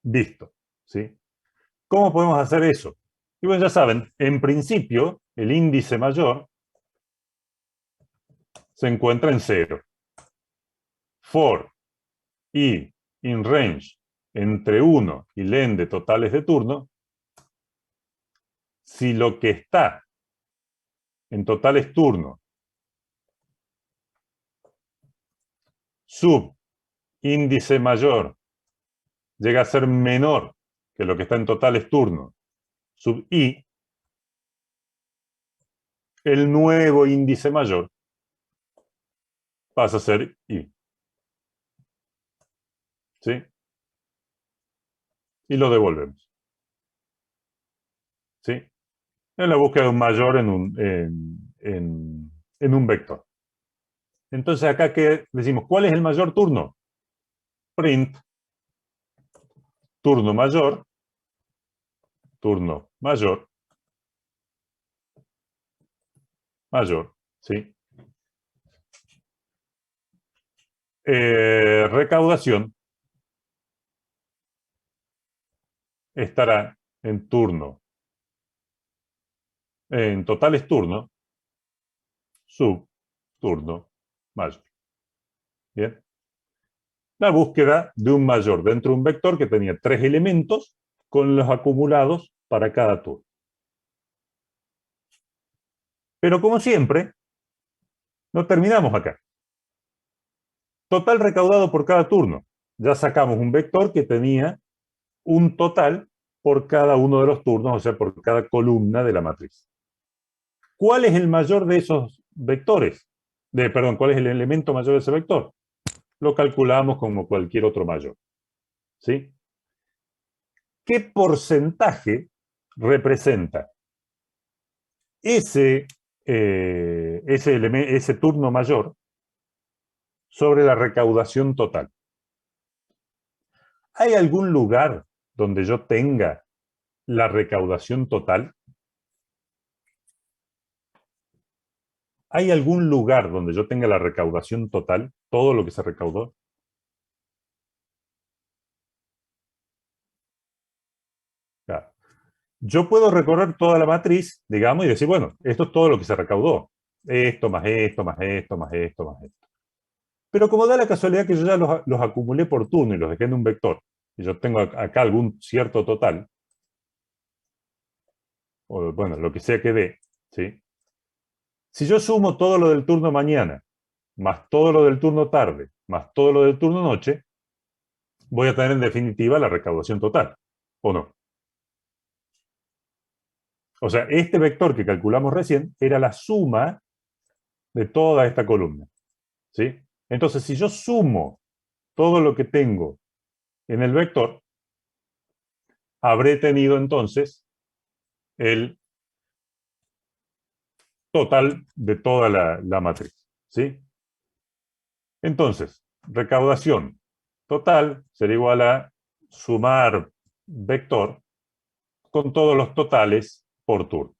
visto, ¿sí? ¿Cómo podemos hacer eso? Y bueno, ya saben, en principio, el índice mayor se encuentra en 0. For i in range entre 1 y len de totales de turno, si lo que está en totales turno sub índice mayor llega a ser menor que lo que está en totales turno sub i, el nuevo índice mayor pasa a ser i. ¿Sí? Y lo devolvemos. ¿Sí? Es la búsqueda de un mayor en un vector. Entonces acá que decimos, ¿cuál es el mayor turno? Print turno mayor, mayor, ¿sí? Recaudación estará en turno, en totales turno, sub turno mayor. Bien. La búsqueda de un mayor dentro de un vector que tenía 3 elementos con los acumulados para cada turno. Pero como siempre, no terminamos acá. Total recaudado por cada turno. Ya sacamos un vector que tenía un total por cada uno de los turnos, o sea, por cada columna de la matriz. ¿Cuál es el mayor de esos vectores? Perdón, ¿cuál es el elemento mayor de ese vector? Lo calculamos como cualquier otro mayor. ¿Sí? ¿Qué porcentaje representa ese turno mayor sobre la recaudación total? ¿Hay algún lugar donde yo tenga la recaudación total? ¿Hay algún lugar donde yo tenga la recaudación total? Todo lo que se recaudó. Claro. Yo puedo recorrer toda la matriz, digamos, y decir, bueno, esto es todo lo que se recaudó. Esto, más esto, más esto, más esto, más esto. Pero como da la casualidad que yo ya los acumulé por turno y los dejé en un vector, y yo tengo acá algún cierto total, o bueno, lo que sea que dé, ¿sí? Si yo sumo todo lo del turno mañana, más todo lo del turno tarde, más todo lo del turno noche, voy a tener en definitiva la recaudación total, ¿o no? O sea, este vector que calculamos recién era la suma de toda esta columna, ¿sí? Entonces, si yo sumo todo lo que tengo en el vector, habré tenido entonces el total de toda la matriz, ¿sí? Entonces, recaudación total será igual a sumar vector con todos los totales por turno.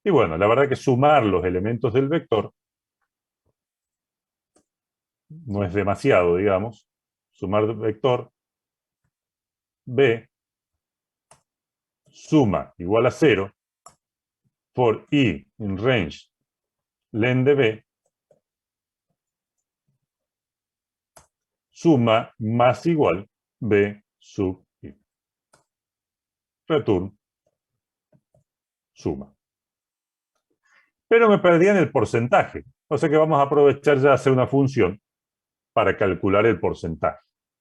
Y bueno, la verdad que sumar los elementos del vector no es demasiado, digamos. Sumar vector b suma igual a 0 for i in range len de b suma más igual B sub I. Return, suma. Pero me perdí en el porcentaje. O sea que vamos a aprovechar ya hacer una función para calcular el porcentaje.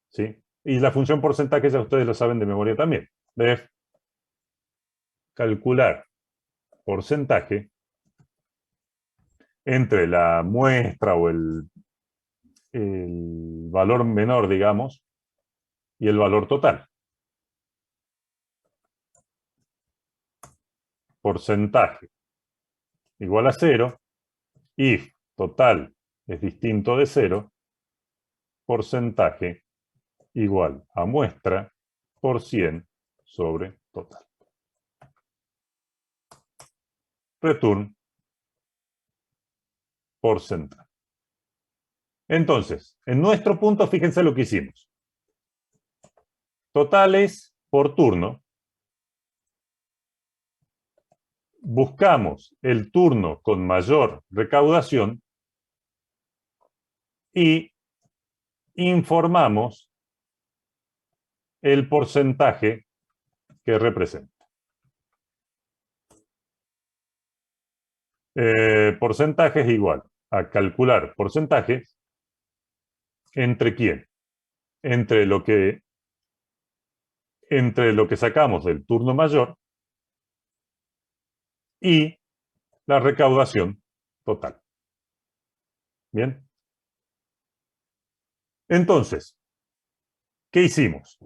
¿Sí? Y la función porcentaje ya ustedes lo saben de memoria también. Def calcular porcentaje entre la muestra o el valor menor, digamos, y el valor total. Porcentaje igual a 0, if total es distinto de 0, porcentaje igual a muestra por 100 sobre total. Return porcentaje. Entonces, en nuestro punto, fíjense lo que hicimos. Totales por turno. Buscamos el turno con mayor recaudación y informamos el porcentaje que representa. Porcentaje es igual a calcular porcentaje entre quién. Entre lo que sacamos del turno mayor y la recaudación total. ¿Bien? Entonces, ¿qué hicimos?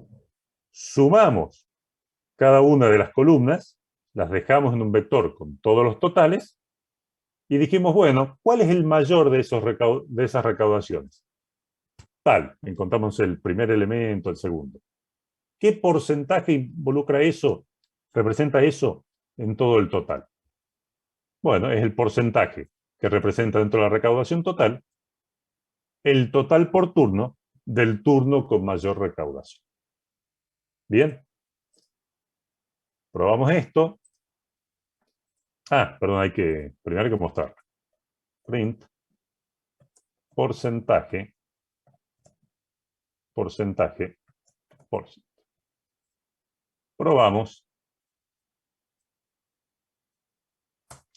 Sumamos cada una de las columnas, las dejamos en un vector con todos los totales y dijimos, bueno, ¿cuál es el mayor de esas recaudaciones? Tal, encontramos el primer elemento, el segundo. ¿Qué porcentaje involucra eso? ¿Representa eso en todo el total? Bueno, es el porcentaje que representa dentro de la recaudación total el total por turno del turno con mayor recaudación. Bien. Probamos esto. Perdón, primero hay que mostrar. Print porcentaje por ciento. Probamos.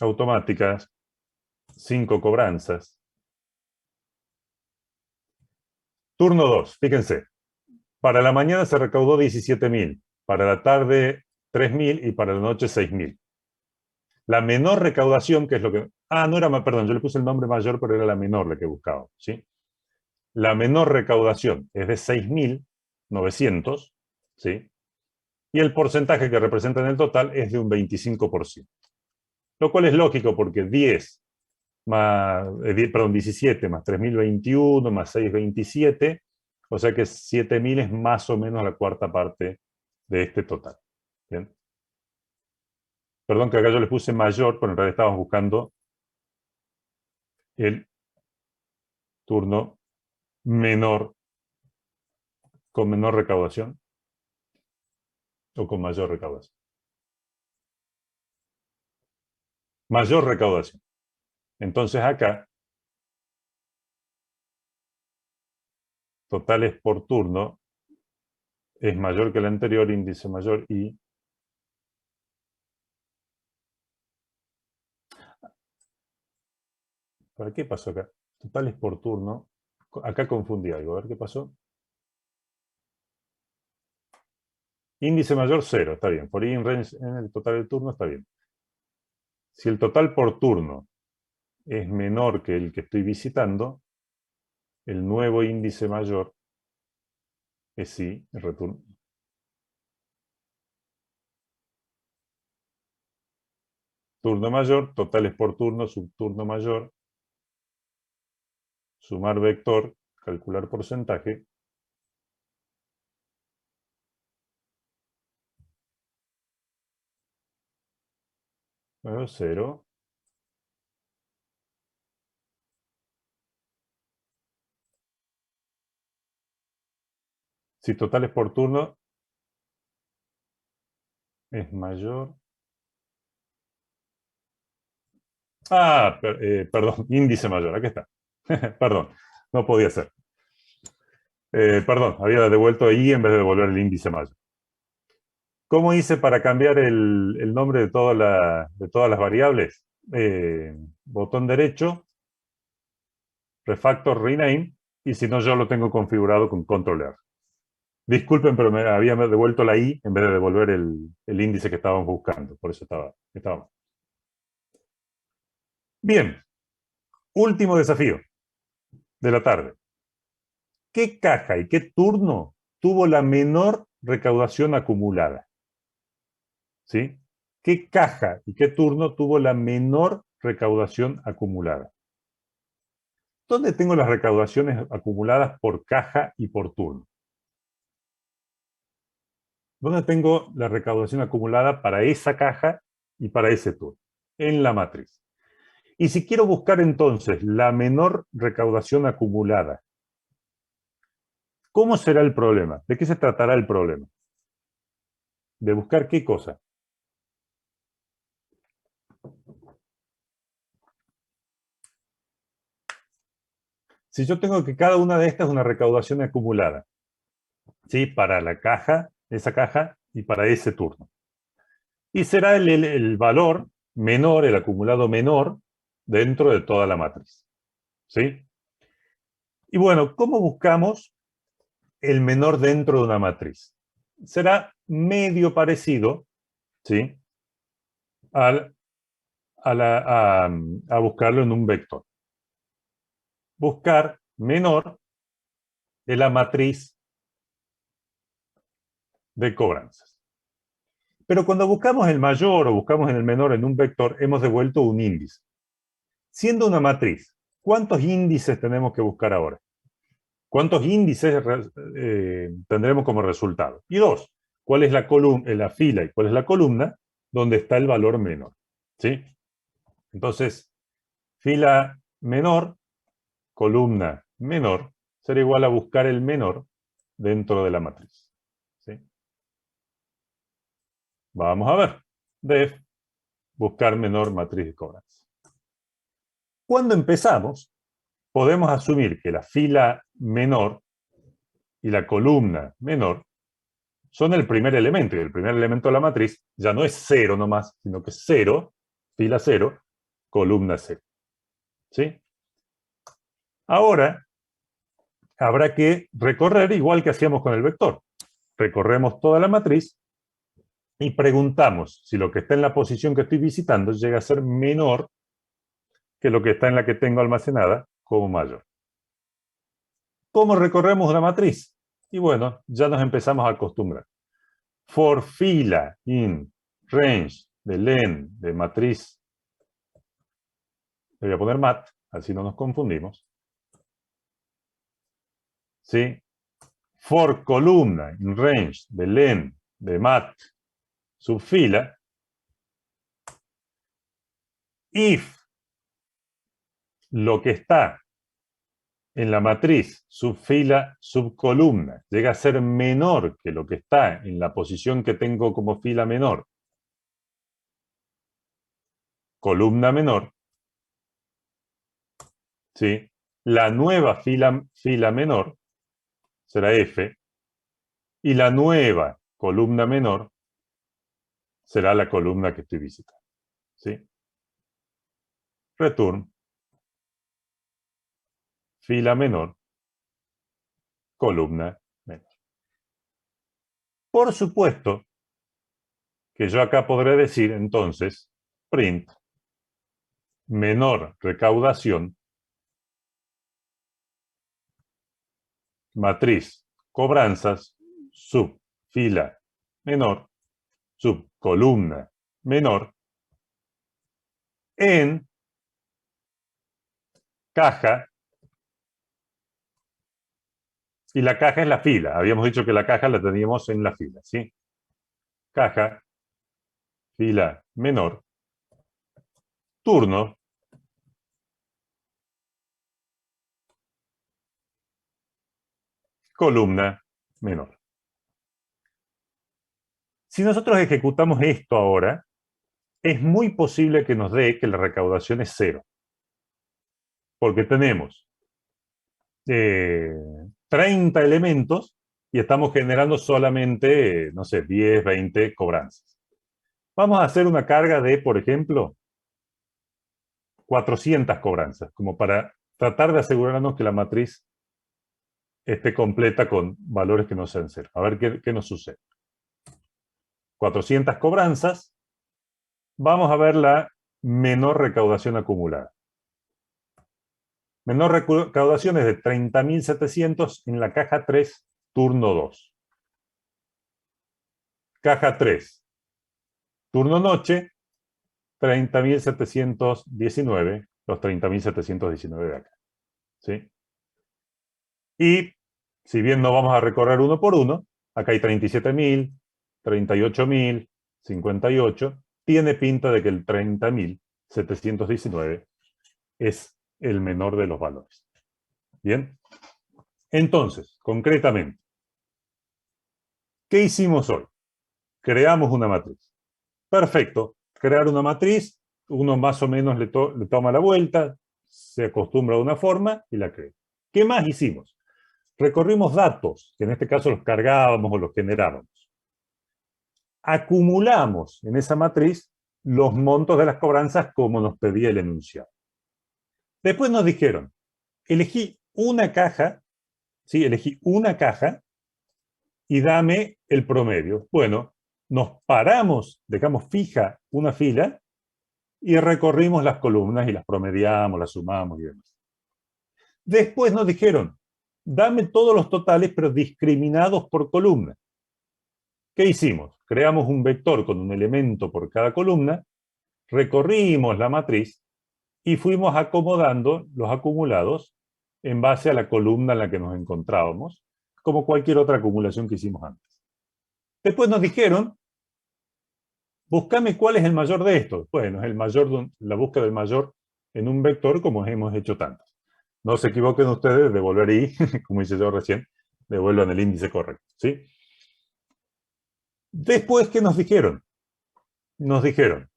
Automáticas. 5 cobranzas. Turno 2, fíjense. Para la mañana se recaudó 17.000, para la tarde 3.000 y para la noche 6.000. La menor recaudación, que es lo que... no era, perdón, yo le puse el nombre mayor, pero era la menor la que buscaba, ¿sí? La menor recaudación es de 6.900, ¿sí? Y el porcentaje que representa en el total es de un 25%. Lo cual es lógico porque 17 más 3.021 más 6.27, o sea que 7.000 es más o menos la cuarta parte de este total. ¿Bien? Perdón que acá yo le puse mayor, pero en realidad estábamos buscando el turno menor, con menor recaudación, o con mayor recaudación. Mayor recaudación. Entonces acá, totales por turno es mayor que el anterior, índice mayor y... ¿Para qué pasó acá? Totales por turno. Acá confundí algo. A ver qué pasó. Índice mayor 0, está bien. For in range en el total del turno está bien. Si el total por turno es menor que el que estoy visitando, el nuevo índice mayor es sí, el return. Turno mayor, totales por turno, subturno mayor, sumar vector, calcular porcentaje. Luego 0. Si totales por turno es mayor. Perdón, índice mayor, aquí está. Perdón, no podía ser. Perdón, había devuelto I en vez de devolver el índice mayor. ¿Cómo hice para cambiar el nombre de todas las variables? Botón derecho, refactor rename, y si no, yo lo tengo configurado con control R. Disculpen, pero me había devuelto la I en vez de devolver el índice que estábamos buscando. Por eso estaba mal. Bien, último desafío de la tarde. ¿Qué caja y qué turno tuvo la menor recaudación acumulada? ¿Sí? ¿Qué caja y qué turno tuvo la menor recaudación acumulada? ¿Dónde tengo las recaudaciones acumuladas por caja y por turno? ¿Dónde tengo la recaudación acumulada para esa caja y para ese turno? En la matriz. Y si quiero buscar entonces la menor recaudación acumulada, ¿cómo será el problema? ¿De qué se tratará el problema? ¿De buscar qué cosa? Si yo tengo que cada una de estas es una recaudación acumulada, ¿sí? Para la caja, esa caja y para ese turno. Y será el valor menor, el acumulado menor, dentro de toda la matriz. ¿Sí? Y bueno, ¿cómo buscamos el menor dentro de una matriz? Será medio parecido, ¿sí? A buscarlo en un vector. Buscar menor de la matriz de cobranzas. Pero cuando buscamos el mayor o buscamos en el menor en un vector, hemos devuelto un índice. Siendo una matriz, ¿cuántos índices tenemos que buscar ahora? ¿Cuántos índices tendremos como resultado? Y dos, ¿cuál es la fila y cuál es la columna donde está el valor menor? ¿Sí? Entonces, fila menor, columna menor, será igual a buscar el menor dentro de la matriz. ¿Sí? Vamos a ver. Def, buscar menor matriz de cobranza. Cuando empezamos, podemos asumir que la fila menor y la columna menor son el primer elemento, y el primer elemento de la matriz ya no es 0 nomás, sino que es 0, fila 0, columna 0. ¿Sí? Ahora, habrá que recorrer igual que hacíamos con el vector. Recorremos toda la matriz y preguntamos si lo que está en la posición que estoy visitando llega a ser menor que lo que está en la que tengo almacenada como mayor. ¿Cómo recorremos una matriz? Y bueno, ya nos empezamos a acostumbrar. For fila in range de len de matriz, le voy a poner mat, así no nos confundimos. ¿Sí? For columna in range de len de mat subfila, if lo que está en la matriz subfila subcolumna llega a ser menor que lo que está en la posición que tengo como fila menor, columna menor, ¿sí? La nueva fila menor será F, y la nueva columna menor será la columna que estoy visitando. ¿Sí? Return, fila menor, columna menor. Por supuesto que yo acá podré decir entonces print menor recaudación matriz cobranzas subfila menor subcolumna menor en caja, y la caja es la fila. Habíamos dicho que la caja la teníamos en la fila, ¿sí? Caja, fila menor, turno, columna menor. Si nosotros ejecutamos esto ahora, es muy posible que nos dé que la recaudación es 0. Porque tenemos 30 elementos y estamos generando solamente, no sé, 10, 20 cobranzas. Vamos a hacer una carga de, por ejemplo, 400 cobranzas, como para tratar de asegurarnos que la matriz esté completa con valores que no sean cero. A ver qué nos sucede. 400 cobranzas. Vamos a ver la menor recaudación acumulada. Menor recaudación es de 30.700 en la caja 3, turno 2. Caja 3, turno noche, 30.719, los 30.719 de acá. ¿Sí? Y si bien no vamos a recorrer uno por uno, acá hay 37.000, 38.000, 58, tiene pinta de que el 30.719 es el menor de los valores. Bien. Entonces, concretamente, ¿qué hicimos hoy? Creamos una matriz. Perfecto. Crear una matriz, uno más o menos le toma la vuelta, se acostumbra a una forma y la crea. ¿Qué más hicimos? Recorrimos datos, que en este caso los cargábamos o los generábamos. Acumulamos en esa matriz los montos de las cobranzas como nos pedía el enunciado. Después nos dijeron, elegí una caja, ¿sí? Elegí una caja y dame el promedio. Bueno, nos paramos, dejamos fija una fila y recorrimos las columnas y las promediamos, las sumamos y demás. Después nos dijeron, dame todos los totales, pero discriminados por columna. ¿Qué hicimos? Creamos un vector con un elemento por cada columna, recorrimos la matriz y fuimos acomodando los acumulados en base a la columna en la que nos encontrábamos, como cualquier otra acumulación que hicimos antes. Después nos dijeron, búscame cuál es el mayor de estos. Bueno, es el mayor, la búsqueda del mayor en un vector como hemos hecho tantos. No se equivoquen ustedes de volver ahí, como hice yo recién, devuelvan el índice correcto, ¿sí? Después, ¿qué nos dijeron? Nos dijeron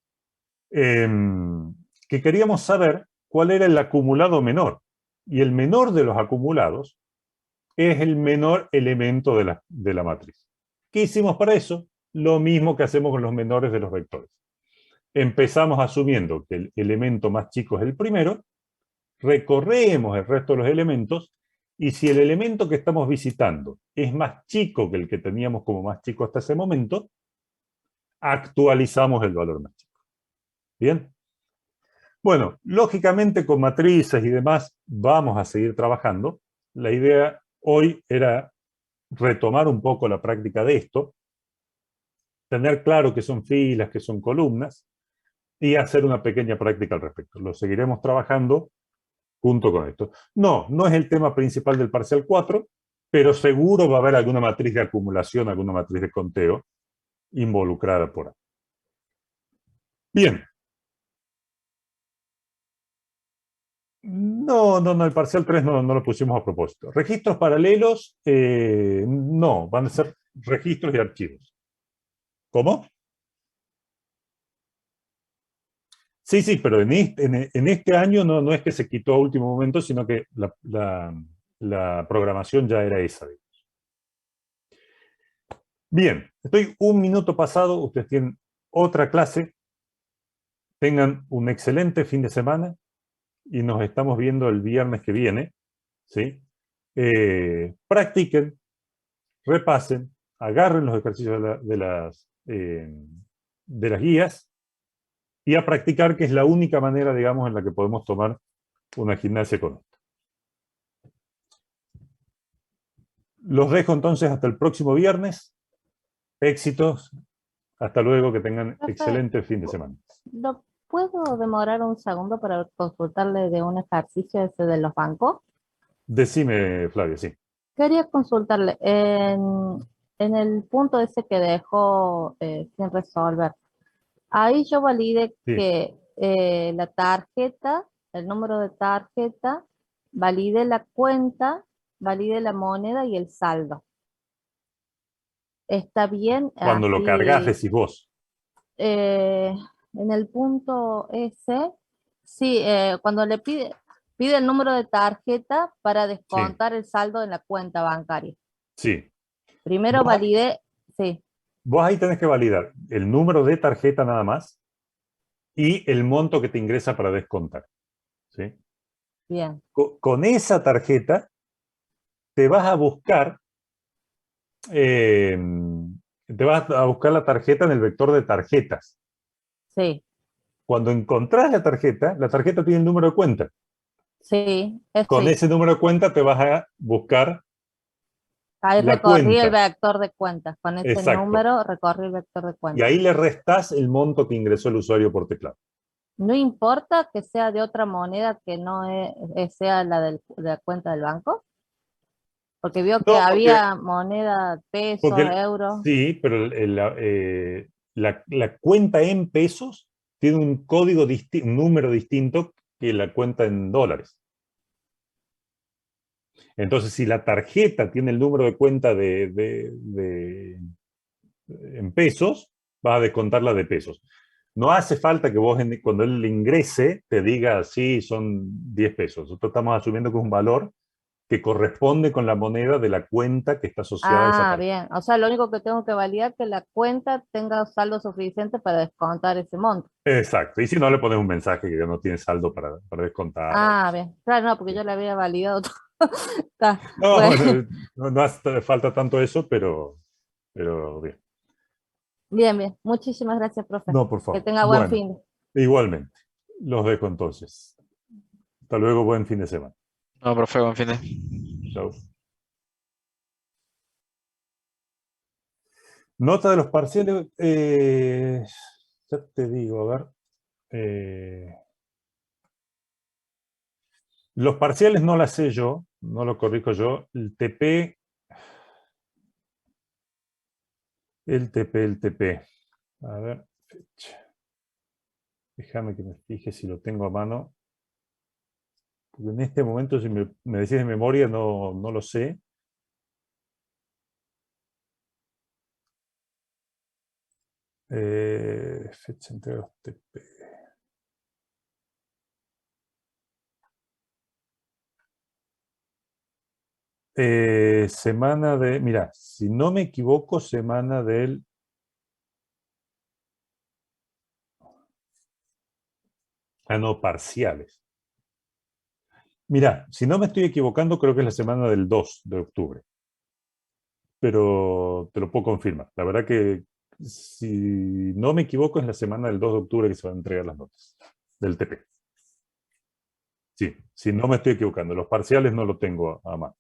que queríamos saber cuál era el acumulado menor. Y el menor de los acumulados es el menor elemento de la matriz. ¿Qué hicimos para eso? Lo mismo que hacemos con los menores de los vectores. Empezamos asumiendo que el elemento más chico es el primero, recorremos el resto de los elementos, y si el elemento que estamos visitando es más chico que el que teníamos como más chico hasta ese momento, actualizamos el valor más chico. ¿Bien? Bueno, lógicamente con matrices y demás vamos a seguir trabajando. La idea hoy era retomar un poco la práctica de esto, tener claro que son filas, que son columnas, y hacer una pequeña práctica al respecto. Lo seguiremos trabajando junto con esto. No es el tema principal del parcial 4, pero seguro va a haber alguna matriz de acumulación, alguna matriz de conteo involucrada por ahí. Bien. No, el parcial 3 no lo pusimos a propósito. Registros paralelos, no, van a ser registros y archivos. ¿Cómo? Sí, pero en este año no es que se quitó a último momento, sino que la programación ya era esa. Bien, estoy un minuto pasado, ustedes tienen otra clase. Tengan un excelente fin de semana y nos estamos viendo el viernes que viene, ¿sí? Practiquen, repasen, agarren los ejercicios de las guías y a practicar, que es la única manera, digamos, en la que podemos tomar una gimnasia con esto. Los dejo entonces hasta el próximo viernes. Éxitos. Hasta luego, que tengan excelente fin de semana. ¿No puedo demorar un segundo para consultarle de un ejercicio ese de los bancos? Decime, Flavia, sí. Quería consultarle en el punto ese que dejó sin resolver. Ahí yo valide Sí. que la tarjeta, el número de tarjeta, valide la cuenta, valide la moneda y el saldo. ¿Está bien? Cuando lo Así, cargas, decís vos. en el punto ese, sí, cuando le pide, Pide el número de tarjeta para descontar el saldo en la cuenta bancaria. Sí. Primero Vos- valide, sí, Vos ahí tenés que validar el número de tarjeta nada más y el monto que te ingresa para descontar. ¿Sí? bien. Con esa tarjeta te vas a buscar, la tarjeta en el vector de tarjetas. Sí, Cuando encontrás la tarjeta tiene el número de cuenta. sí, es Con sí. ese número de cuenta te vas a buscar Ahí la recorrí el cuenta. vector de cuentas. Con ese Exacto. número recorrí el vector de Y cuentas. ahí le restás el monto que ingresó el usuario por teclado. No importa que sea de otra moneda que no sea de la cuenta del banco. Porque vio que No, había moneda, peso, porque euro. sí, pero la cuenta en pesos tiene un código un número distinto que la cuenta en dólares. Entonces, si la tarjeta tiene el número de cuenta en pesos, vas a descontarla de pesos. No hace falta que vos, cuando él ingrese, te diga, sí, son 10 pesos. Nosotros estamos asumiendo que es un valor que corresponde con la moneda de la cuenta que está asociada a esa Ah, tarjeta. bien. O sea, lo único que tengo que validar es que la cuenta tenga saldo suficiente para descontar ese monto. Exacto. Y si no, le pones un mensaje que no tiene saldo para descontar. Ah, bien. Claro, no, porque yo le había validado todo. Está, No, bueno. no hace falta tanto eso, pero bien. Bien, bien. Muchísimas gracias, profe. No, por Que favor. tenga buen Bueno, fin. igualmente. Los dejo entonces. Hasta luego, buen fin de semana. No, profe, buen fin de. Chao. Nota de los parciales. Ya te digo, a ver. Los parciales no las sé yo, no lo corrijo yo. El TP. El TP. A ver, fecha. Déjame que me fije si lo tengo a mano. Porque en este momento, si me decís de memoria, no lo sé. Fecha entre los TP. Semana de, mira, si no me equivoco, semana del... Ah, no, parciales. Mira, si no me estoy equivocando, creo que es la semana del 2 de octubre. Pero te lo puedo confirmar. La verdad que, si no me equivoco, es la semana del 2 de octubre que se van a entregar las notas del TP. Sí, si no me estoy equivocando. Los parciales no lo tengo a mano.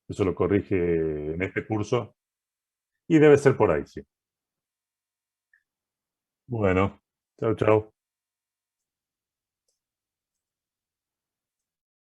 Eso lo corrige en este curso. Y debe ser por ahí, sí. Bueno, chao, chao.